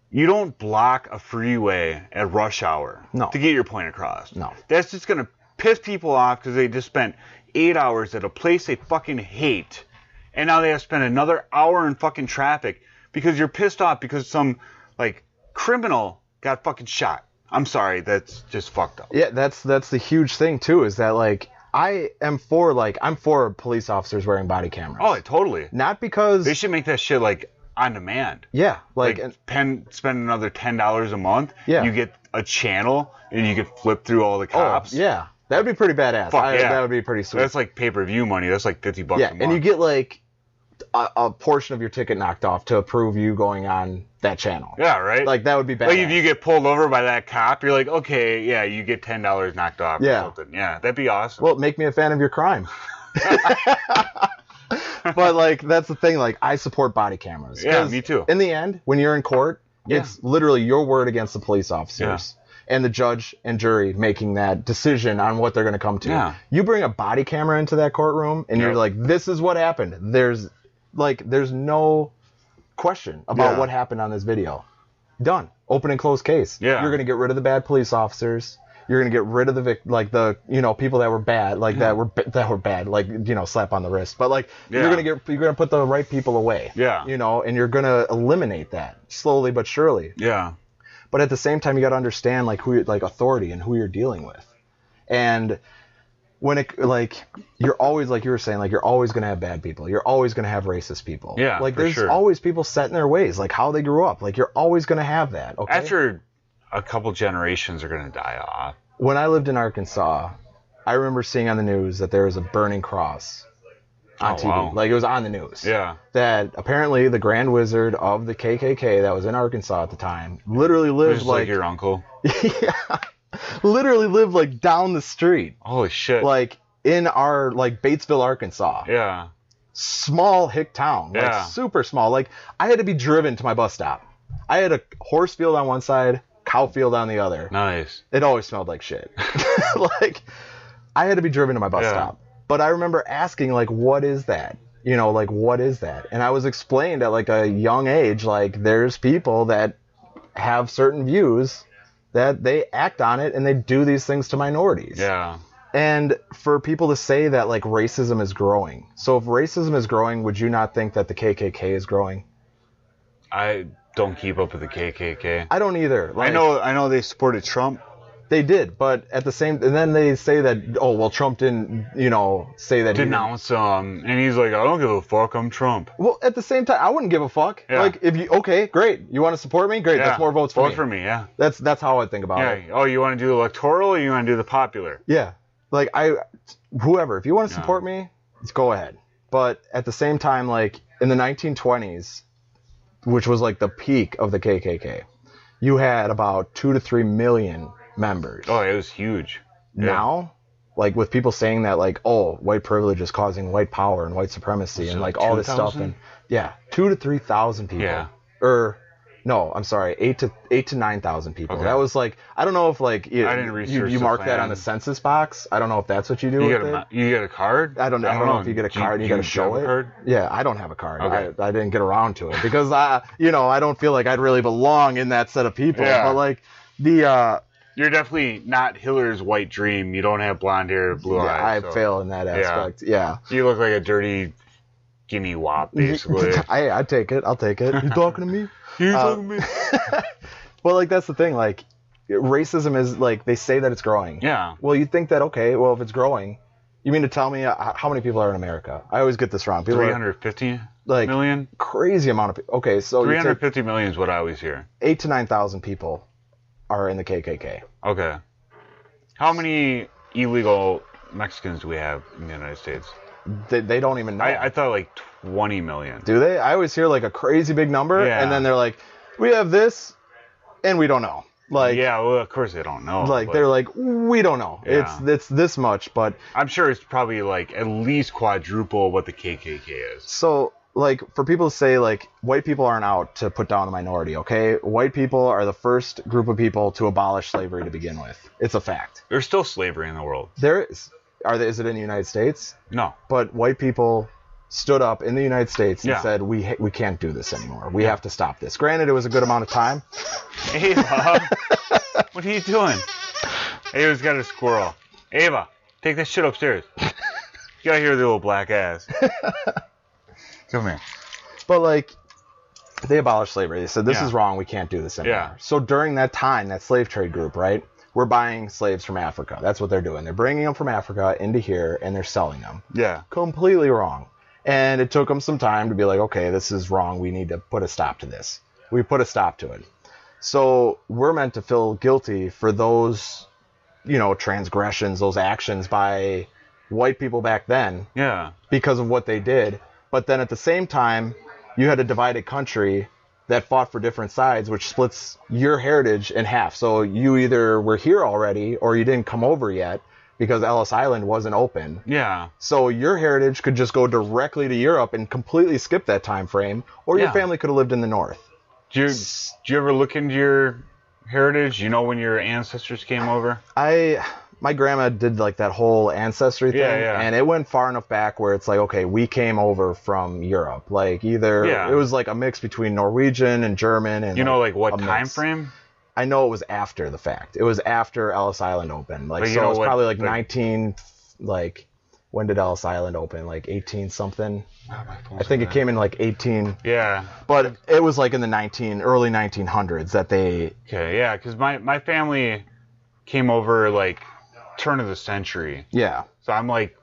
you don't block a freeway at rush hour No. to get your point across. No. That's just going to piss people off because they just spent 8 hours at a place they fucking hate. And now they have to spend another hour in fucking traffic because you're pissed off because some, like, criminal got fucking shot. I'm sorry, that's just fucked up. Yeah, that's the huge thing too. Is that like I'm for police officers wearing body cameras. Oh, totally. Not because They should make that shit, like, on demand. yeah, like, Spend another $10 a month. Yeah. You get a channel and you could flip through all the cops. yeah, that would be pretty badass. Fuck, yeah. That would be pretty sweet. That's like pay-per-view money. That's like $50 yeah, a month. and you get like a portion of your ticket knocked off to approve you going on that channel. Yeah, right? Like, that would be badass. Like, if you get pulled over by that cop, you're like, okay, yeah, you get $10 knocked off Yeah. or something. Yeah, that'd be awesome. Well, make me a fan of your crime. But, like, that's the thing. Like, I support body cameras. Yeah, 'Cause me too. In the end, when you're in court, Yeah. it's literally your word against the police officers. And the judge and jury making that decision on what they're going to come to. Yeah. You bring a body camera into that courtroom, and you're Yep. like, this is what happened. There's no question about Yeah. what happened on this video. Done. Open and close case. Yeah. You're going to get rid of the bad police officers. You're going to get rid of the people that were bad, like that were bad, like, slap on the wrist. But, like, Yeah. you're going to put the right people away. Yeah. And you're going to eliminate that slowly but surely. Yeah. But at the same time, you got to understand, like, authority and who you're dealing with. And when it, like, you're always, like you were saying, like, you're always going to have bad people. You're always going to have racist people. Yeah, like, for there's sure. always people set in their ways, like how they grew up. Like, you're always going to have that. Okay. After a couple generations are going to die off. When I lived in Arkansas, I remember seeing on the news that there was a burning cross on Oh, TV. wow. Like, it was on the news. Yeah. That apparently the Grand Wizard of the KKK that was in Arkansas at the time literally It lived was like your uncle. yeah, literally lived like down the street, Holy shit. like in our like Batesville, Arkansas. Yeah. Small hick town, like Yeah. super small. Like, I had to be driven to my bus stop. I had a horse field on one side, cow field on the other. Nice. It always smelled like shit. Like, I had to be driven to my bus Yeah. stop. But I remember asking, like, what is that? Like, what is that? And I was explained at, like, a young age, like, there's people that have certain views that they act on it and they do these things to minorities. Yeah. And for people to say that, like, racism is growing. So if racism is growing, would you not think that the KKK is growing? I don't keep up with the KKK. I don't either. Like, I know they supported Trump. they did, but at the same, and then they say that, oh, well, Trump didn't, say that he Denounce him, and he's like, I don't give a fuck, I'm Trump. Well, at the same time, I wouldn't give a fuck. Yeah. Like, if you, okay, great, you want to support me, great, Yeah. that's more votes for Vote me. for me, yeah. That's how I think about it. Yeah. Oh, you want to do the electoral, or you want to do the popular? Yeah, like, whoever, if you want to Yeah. support me, let's go ahead. But at the same time, like, in the 1920s, which was like the peak of the KKK, you had about 2 to 3 million members. Oh, it was huge. Yeah. Now, like, with people saying that, like, oh, white privilege is causing white power and white supremacy Was and it like like all this stuff, 2,000? and yeah, 2,000 to 3,000 people. Yeah. Or no, I'm sorry, 8,000 to 9,000 people. Okay. That was like, I don't know if like I didn't research you the mark that on plan. the census box. I don't know if that's what you do You with get it. you get a card? I don't know if you get a card and you got to show have it. a card? Yeah, I don't have a card. Okay. I didn't get around to it because I don't feel like I'd really belong in that set of people. Yeah. But like the You're definitely not Hiller's white dream. You don't have blonde hair, blue eyes. I so fail in that aspect. Yeah. You look like a dirty guinea wop, basically. I take it. I'll take it. You talking to me? You talking to me? Well, like, that's the thing. Like, racism is, like, they say that it's growing. Yeah. Well, you think that, okay, well, if it's growing, you mean to tell me how many people are in America? I always get this wrong. People are 350 like million? crazy amount of people. Okay, so you take 350 million is what I always hear. 8,000 to 9,000 people are in the KKK. Okay. How many illegal Mexicans do we have in the United States? They don't even know. I thought like 20 million. Do they? I always hear, like, a crazy big number, Yeah. and then they're like, we have this, and we don't know. Like, yeah, well, of course they don't know. like but they're like, we don't know. Yeah. It's this much, but I'm sure it's probably like at least quadruple what the KKK is. so like for people to say like white people aren't out to put down a minority, okay? White people are the first group of people to abolish slavery to begin with. It's a fact. There's still slavery in the world. There is. Is it in the United States? No. But white people stood up in the United States and Yeah. said, we can't do this anymore. We have to stop this. Granted, it was a good amount of time. Ava, what are you doing? Ava's got a squirrel. Ava, take that shit upstairs. Get out here with your little black ass. Come here. But like, they abolished slavery. They said, this Yeah. is wrong. We can't do this anymore. Yeah. So during that time, that slave trade group, right? We're buying slaves from Africa. That's what they're doing. They're bringing them from Africa into here and they're selling them. Yeah. Completely wrong. And it took them some time to be like, okay, this is wrong. We need to put a stop to this. We put a stop to it. So we're meant to feel guilty for those, transgressions, those actions by white people back then Yeah. because of what they did. But then at the same time, you had a divided country that fought for different sides, which splits your heritage in half. So you either were here already or you didn't come over yet because Ellis Island wasn't open. Yeah. So your heritage could just go directly to Europe and completely skip that time frame, or your Yeah. family could have lived in the north. Do you ever look into your heritage? You know when your ancestors came over? My grandma did like that whole ancestry thing, Yeah. and it went far enough back where it's like, okay, we came over from Europe. Like either Yeah. it was like a mix between Norwegian and German, and You know like what a time mix. frame? I know it was after the fact. It was after Ellis Island opened. Like But you so, know it was what, probably like like- 19. Like when did Ellis Island open? Like 18 something. I think it came in like 18. Yeah. But it was like in the early 1900s that they. Okay, yeah, because my family came over like turn of the century. Yeah. So I'm like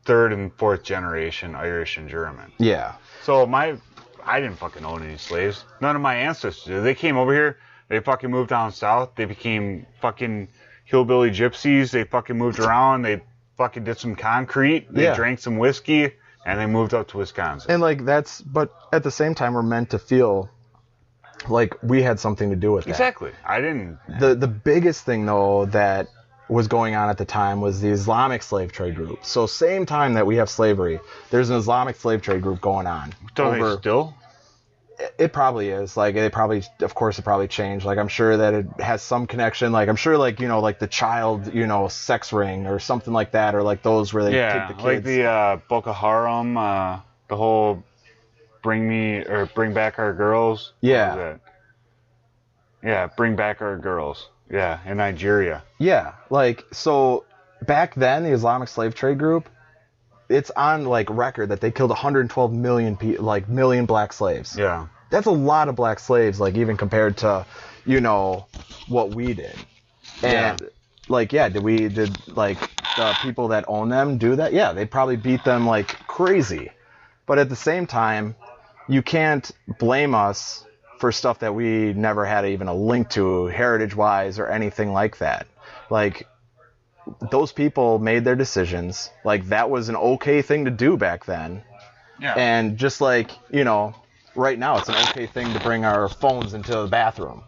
third and fourth generation Irish and German. Yeah. So I didn't fucking own any slaves. None of my ancestors did. They came over here. They fucking moved down south. They became fucking hillbilly gypsies. They fucking moved around. They fucking did some concrete. They Yeah. drank some whiskey. And they moved up to Wisconsin. And like but at the same time, we're meant to feel like we had something to do with that. Exactly. I didn't. The biggest thing though that was going on at the time was the Islamic slave trade group. So same time that we have slavery, there's an Islamic slave trade group going on. Don't they still? It probably is. Like it probably changed. Like I'm sure that it has some connection. Like I'm sure like like the child sex ring or something like that, or like those where they Yeah, take the like kids. the Boko Haram, the whole bring back our girls. Yeah. What was that? Yeah, bring back our girls. Yeah, in Nigeria. Yeah, like so back then the Islamic slave trade group, it's on like record that they killed 112 million black slaves. Yeah. That's a lot of black slaves, like even compared to what we did. And did like the people that own them do that? Yeah, they probably beat them like crazy. But at the same time, you can't blame us for stuff that we never had even a link to heritage-wise or anything like that. Like, those people made their decisions. Like, that was an okay thing to do back then. Yeah. And just like, right now it's an okay thing to bring our phones into the bathroom,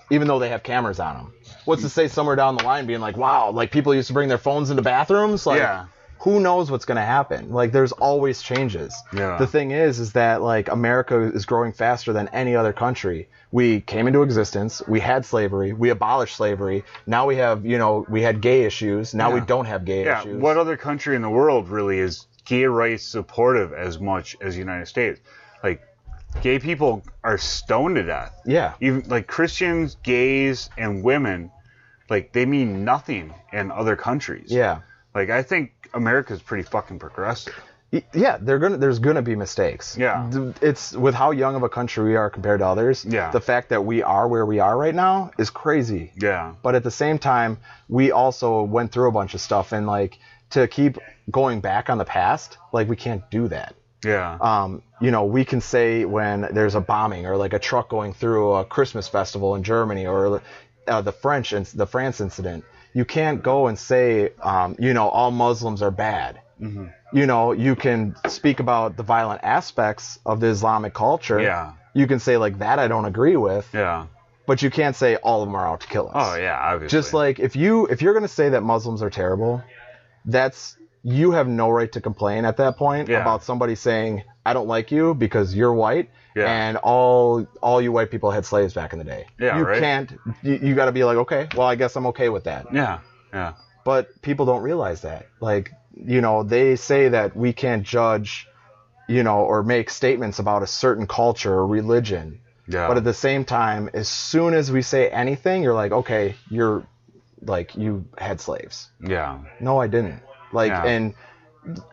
even though they have cameras on them. What's to say somewhere down the line being like, wow, like people used to bring their phones into bathrooms? Like, Yeah. who knows what's going to happen? Like, there's always changes. Yeah. The thing is that, like, America is growing faster than any other country. We came into existence. We had slavery. We abolished slavery. Now we have, we had gay issues. Now we Yeah. don't have gay Yeah, issues. what other country in the world really is gay rights supportive as much as the United States? Like, gay people are stoned to death. Yeah. Even like Christians, gays, and women, like they mean nothing in other countries. Yeah. Like I think America's pretty fucking progressive. Yeah, there's gonna be mistakes. Yeah. It's with how young of a country we are compared to others. Yeah. The fact that we are where we are right now is crazy. Yeah. But at the same time, we also went through a bunch of stuff, and like to keep going back on the past, like we can't do that. Yeah. We can say when there's a bombing or like a truck going through a Christmas festival in Germany or the France incident, you can't go and say, all Muslims are bad. Mm-hmm. You can speak about the violent aspects of the Islamic culture. Yeah. You can say like that I don't agree with. Yeah. But you can't say all of them are out to kill us. Oh yeah, obviously. Just like if you're going to say that Muslims are terrible, you have no right to complain at that point about somebody saying I don't like you because you're white and all you white people had slaves back in the day. Yeah, you right? can't. You got to be like, okay, well I guess I'm okay with that. Yeah, yeah. But people don't realize that. Like, they say that we can't judge, or make statements about a certain culture or religion. Yeah. But at the same time, as soon as we say anything, you're like, okay, you're like, you had slaves. Yeah. No, I didn't. Like, and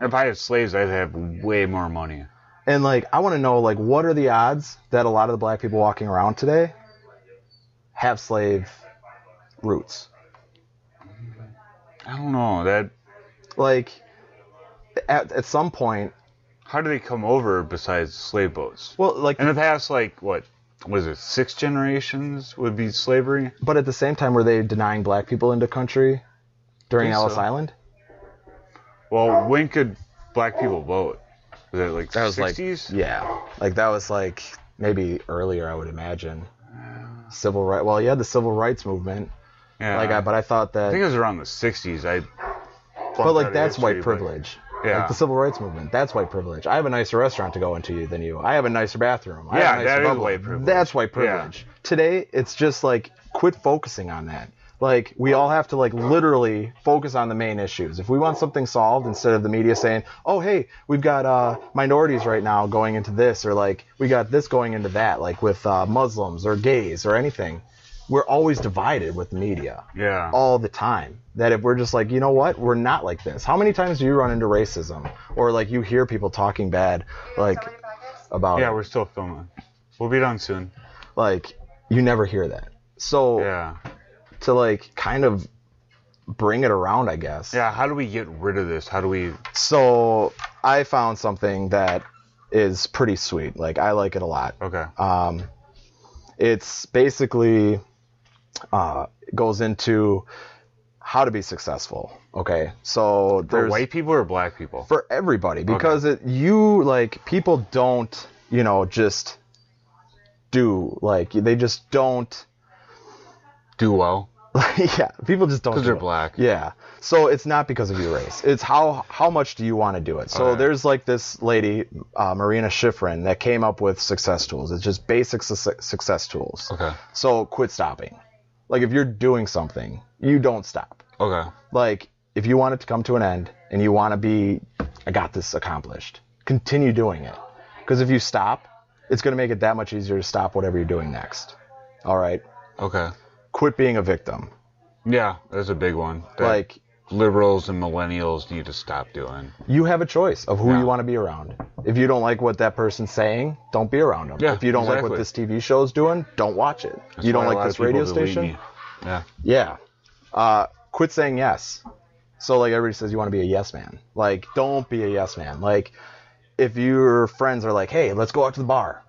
if I had slaves, I'd have way more money. And like, I want to know, like, what are the odds that a lot of the black people walking around today have slave roots? I don't know. That, like, at some point. How do they come over besides slave boats? Well, like in the past, like what was it? 6 generations would be slavery. But at the same time, were they denying black people into country during Ellis Island? Well, when could black people vote? Was it like that 60s? That was like maybe earlier, I would imagine. Civil right. Well, you had the civil rights movement. Yeah. But I thought that. I think it was around the 60s. But like that's white privilege. Yeah. Like the civil rights movement, that's white privilege. I have a nicer restaurant to go into than you. I have a nicer bathroom. I have a nicer that is bubble. white privilege. That's white privilege. Yeah. Today, it's just like, quit focusing on that. Like, we all have to, like, literally focus on the main issues. If we want something solved, instead of the media saying, oh, hey, we've got minorities right now going into this, or, like, we got this going into that, like, with Muslims or gays or anything. We're always divided with the media. Yeah. All the time. That if we're just like, you know what? We're not like this. How many times do you run into racism? Or, like, you hear people talking bad, like, about Yeah, we're still filming. We'll be done soon. Like, you never hear that. So... Yeah. To like kind of bring it around, I guess. Yeah, how do we get rid of this? How do we... So I found something that is pretty sweet. Like, I like it a lot. Okay. It's basically goes into how to be successful. Okay. So for white people or black people? For everybody, because people don't, just do, like, they just don't do well. Yeah, people just don't. Because they're black. Yeah. So it's not because of your race. It's how much do you want to do it. So there's like this lady, Marina Schifrin, that came up with success tools. It's just basic success tools. Okay. So quit stopping. Like, if you're doing something, you don't stop. Okay. Like, if you want it to come to an end and you want to be, I got this accomplished, continue doing it. Because if you stop, it's going to make it that much easier to stop whatever you're doing next. All right? Okay. Quit being a victim. Yeah, that's a big one. Like, liberals and millennials need to stop doing. You have a choice of who you want to be around. If you don't like what that person's saying, don't be around them. Yeah, if you don't like what this TV show's doing, don't watch it. That's you don't why like this radio station? Yeah. Yeah. Quit saying yes. So, like, everybody says you want to be a yes man. Like, don't be a yes man. Like, if your friends are like, hey, let's go out to the bar.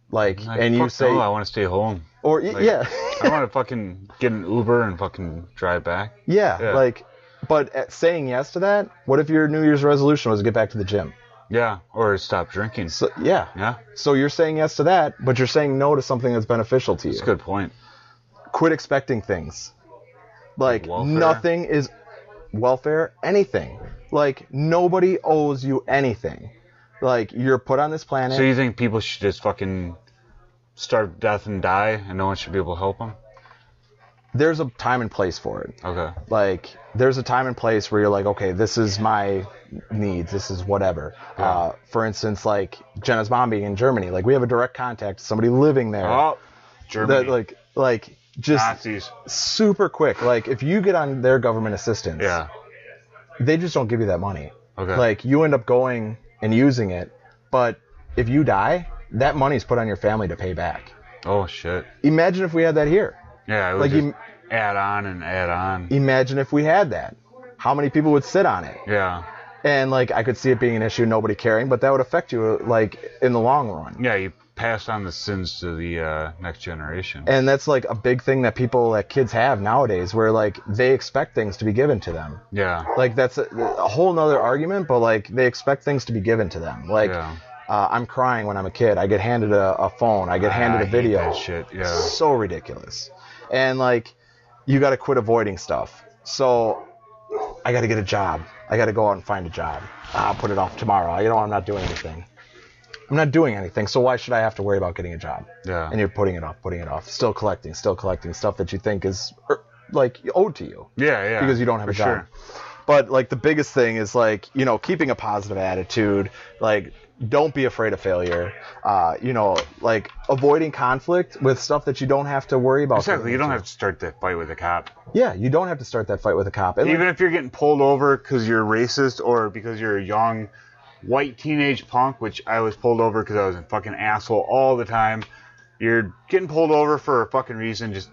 Like, and you say... No, I want to stay home. Or, like, yeah. I want to fucking get an Uber and fucking drive back. Yeah, like, but saying yes to that, what if your New Year's resolution was to get back to the gym? Yeah, or stop drinking. So, yeah. Yeah. So you're saying yes to that, but you're saying no to something that's beneficial to you. That's a good point. Quit expecting things. Like, welfare? Nothing is... Welfare? Anything. Like, nobody owes you anything. Like, you're put on this planet... So you think people should just fucking starve to death and die, and no one should be able to help them? There's a time and place for it. Okay. Like, there's a time and place where you're like, okay, this is my needs, this is whatever. Yeah. For instance, like, Jenna's mom being in Germany. Like, we have a direct contact, somebody living there. Oh, Germany. That, like, just... Nazis. Super quick. Like, if you get on their government assistance... Yeah. They just don't give you that money. Okay. Like, you end up going and using it, but if you die, that money's put on your family to pay back. Oh, shit. Imagine if we had that here. Yeah, it would just add on and add on. Imagine if we had that. How many people would sit on it? Yeah. And, like, I could see it being an issue, nobody caring, but that would affect you, like, in the long run. Yeah, you pass on the sins to the next generation. And that's, like, a big thing that kids have nowadays, where, like, they expect things to be given to them. Yeah. Like, that's a whole nother argument, but, like, they expect things to be given to them. Like, I'm crying when I'm a kid. I get handed a phone. I get handed a video. Hate that shit. Yeah. So ridiculous. And like, you got to quit avoiding stuff. So I got to get a job. I got to go out and find a job. I'll put it off tomorrow. I'm not doing anything. I'm not doing anything. So why should I have to worry about getting a job? Yeah. And you're putting it off. Still collecting stuff that you think is like owed to you. Yeah. Because you don't have a job. Sure. But like the biggest thing is like, keeping a positive attitude, like don't be afraid of failure, like avoiding conflict with stuff that you don't have to worry about. Exactly. You don't have to start that fight with a cop. Yeah, you don't have to start that fight with a cop. And even if you're getting pulled over because you're racist or because you're a young white teenage punk, which I was pulled over because I was a fucking asshole all the time. You're getting pulled over for a fucking reason. Just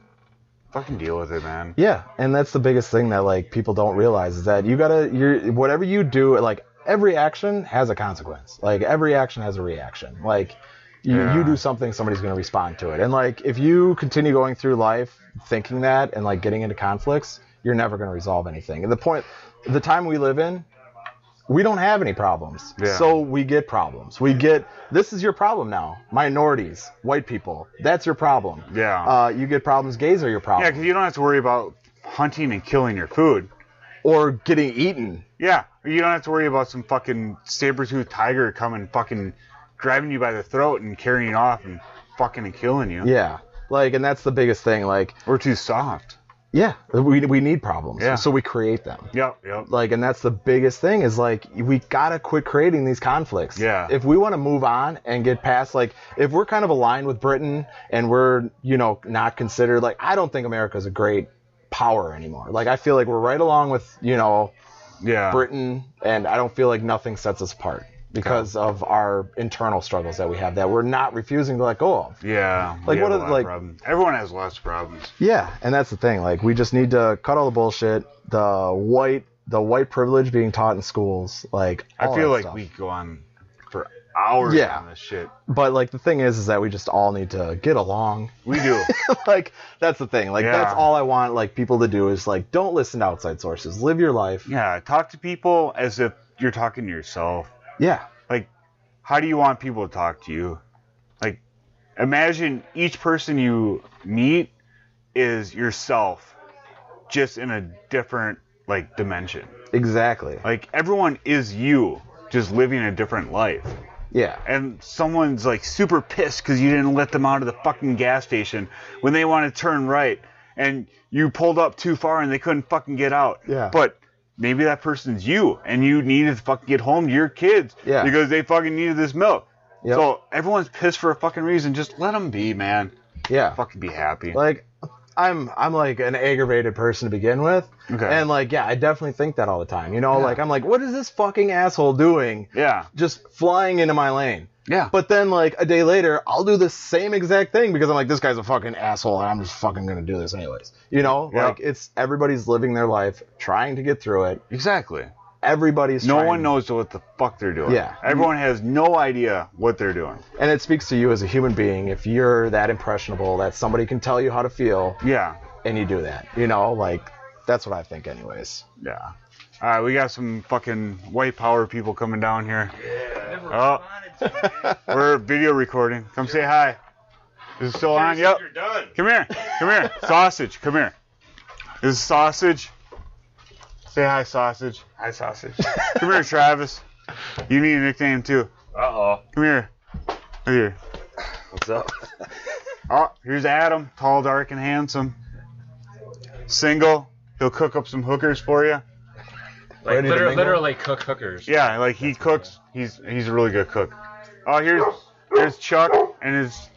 fucking deal with it, man. Yeah, and that's the biggest thing that like people don't realize is that whatever you do, like every action has a consequence. Like every action has a reaction. Like you do something, somebody's going to respond to it. And like if you continue going through life thinking that and like getting into conflicts, you're never going to resolve anything. And the time we live in, we don't have any problems. Yeah. So we get problems. This is your problem now. Minorities, white people, that's your problem. Yeah. You get problems, gays are your problem. Yeah, because you don't have to worry about hunting and killing your food. Or getting eaten. Yeah, you don't have to worry about some fucking saber-toothed tiger coming fucking grabbing you by the throat and carrying you off and fucking and killing you. Yeah, like, and that's the biggest thing. Like, we're too soft. Yeah, we need problems. Yeah. So we create them. Yep. Like, and that's the biggest thing is like we gotta quit creating these conflicts. Yeah. If we want to move on and get past, like, if we're kind of aligned with Britain and we're not considered, like, I don't think America's a great power anymore. Like, I feel like we're right along with Britain, and I don't feel like nothing sets us apart because of our internal struggles that we have that we're not refusing to let go of. Yeah. Like, what are like problems. Everyone has lots of problems. Yeah, and that's the thing. Like, we just need to cut all the bullshit. The white privilege being taught in schools. Like, I feel like stuff. we go on for hours on this shit. But like the thing is that we just all need to get along. We do. Like, that's the thing. Like, that's all I want like people to do is like don't listen to outside sources. Live your life. Yeah, talk to people as if you're talking to yourself. Yeah. Like, how do you want people to talk to you? Like, imagine each person you meet is yourself, just in a different, like, dimension. Exactly. Like, everyone is you, just living a different life. Yeah. And someone's, like, super pissed because you didn't let them out of the fucking gas station when they want to turn right, and you pulled up too far and they couldn't fucking get out. Yeah. But maybe that person's you, and you needed to fucking get home to your kids because they fucking needed this milk. Yep. So everyone's pissed for a fucking reason. Just let them be, man. Yeah. Fucking be happy. Like, I'm like an aggravated person to begin with. Okay. And like, yeah, I definitely think that all the time. Like, I'm like, what is this fucking asshole doing? Yeah. Just flying into my lane. Yeah. But then, like, a day later, I'll do the same exact thing because I'm like, this guy's a fucking asshole, and I'm just fucking going to do this anyways. Like, it's everybody's living their life, trying to get through it. Exactly. Everybody's No one knows what the fuck they're doing. Yeah. Everyone has no idea what they're doing. And it speaks to you as a human being if you're that impressionable that somebody can tell you how to feel. Yeah. And you do that. Like, that's what I think anyways. Yeah. All right, we got some fucking white power people coming down here. Yeah. We're video recording. Come say hi. Is it still on? Yep. You're done. Come here. Sausage, come here. This is Sausage. Say hi, Sausage. Hi, Sausage. Come here, Travis. You need a nickname, too. Uh-oh. Come here. Here. What's up? Oh, here's Adam. Tall, dark, and handsome. Single. He'll cook up some hookers for you. Like, literally cook hookers. Yeah, like he cooks. He's a really good cook. Oh, here's Chuck and his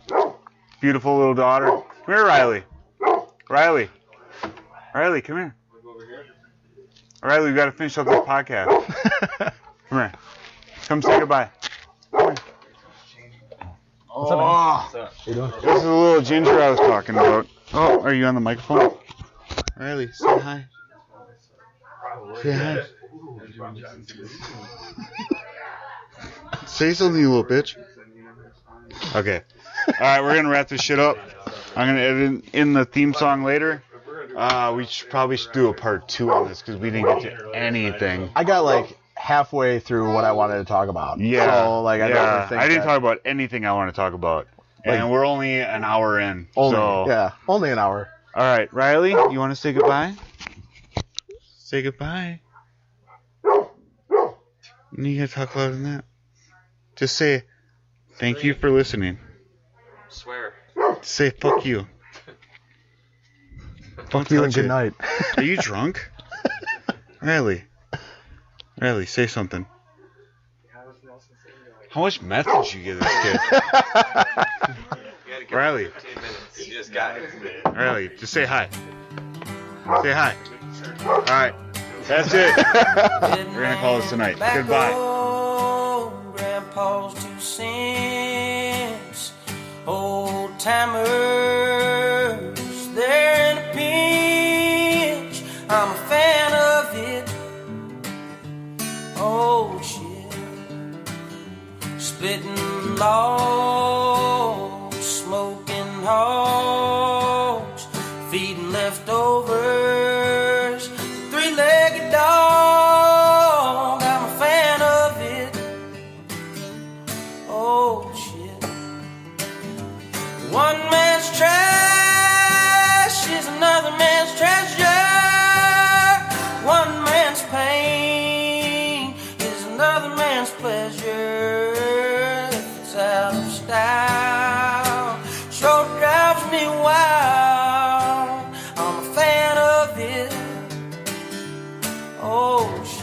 beautiful little daughter. Come here, Riley. Riley, come here. Riley, we got to finish up this podcast. Come here. Come say goodbye. Come here. Oh, What's up? How you doing? this is the little ginger I was talking about. Oh, are you on the microphone? Riley, say hi. Say hi. Say something, you little bitch. Okay. Alright, we're going to wrap this shit up. I'm going to edit in the theme song later. We probably should do a part 2 on this because we didn't get to anything. I got like halfway through what I wanted to talk about. Yeah. So, like, I don't think I didn't talk about anything I want to talk about. And we're only an hour in. Only an hour. All right, Riley, you want to say goodbye? Say goodbye. You gotta talk louder than that. Just say, thank you for listening. Swear. Say, fuck you. Fuck you and good night. Are you drunk? Riley, say something. How much meth did you give this kid? Riley. You just got it. Riley, just say hi. Say hi. All right. That's it. We're going to call this tonight. Goodbye. Grandpa's 2 cents. Old timers, they're in a pinch. I'm a fan of it. Oh, shit. Splitting logs, smoking hogs, feeding leftovers, 3-legged dog. I'm a fan of it. Oh shit. One man's trash is another man's treasure. One man's pain is another man's pleasure. If it's out of style, sure drives me wild. I'm a fan of it. Oh shit.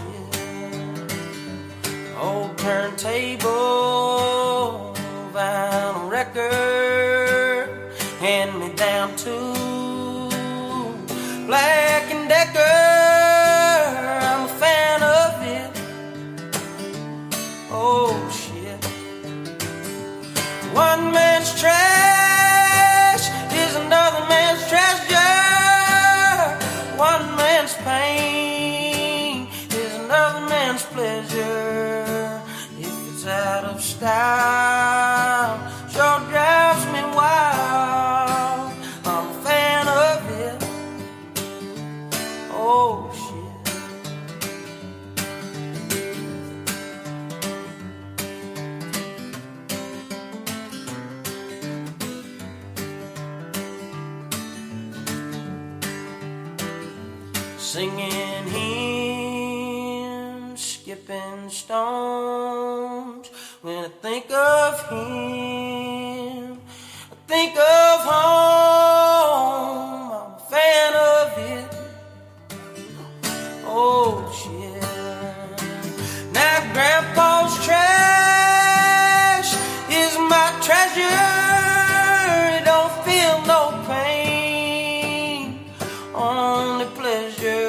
Old turntable, vinyl record, hand me down to Black and Decker. I'm a fan of it. Oh shit. One man's trash is another man's treasure. One man's pain is another man's pleasure. If it's out of style, sure drives me wild. I'm a fan of it. Oh shit. Singing hymns, skipping stones. When I think of him, I think of home. I'm a fan of it. Oh shit. Now Grandpa's trash is my treasure. It don't feel no pain, only pleasure.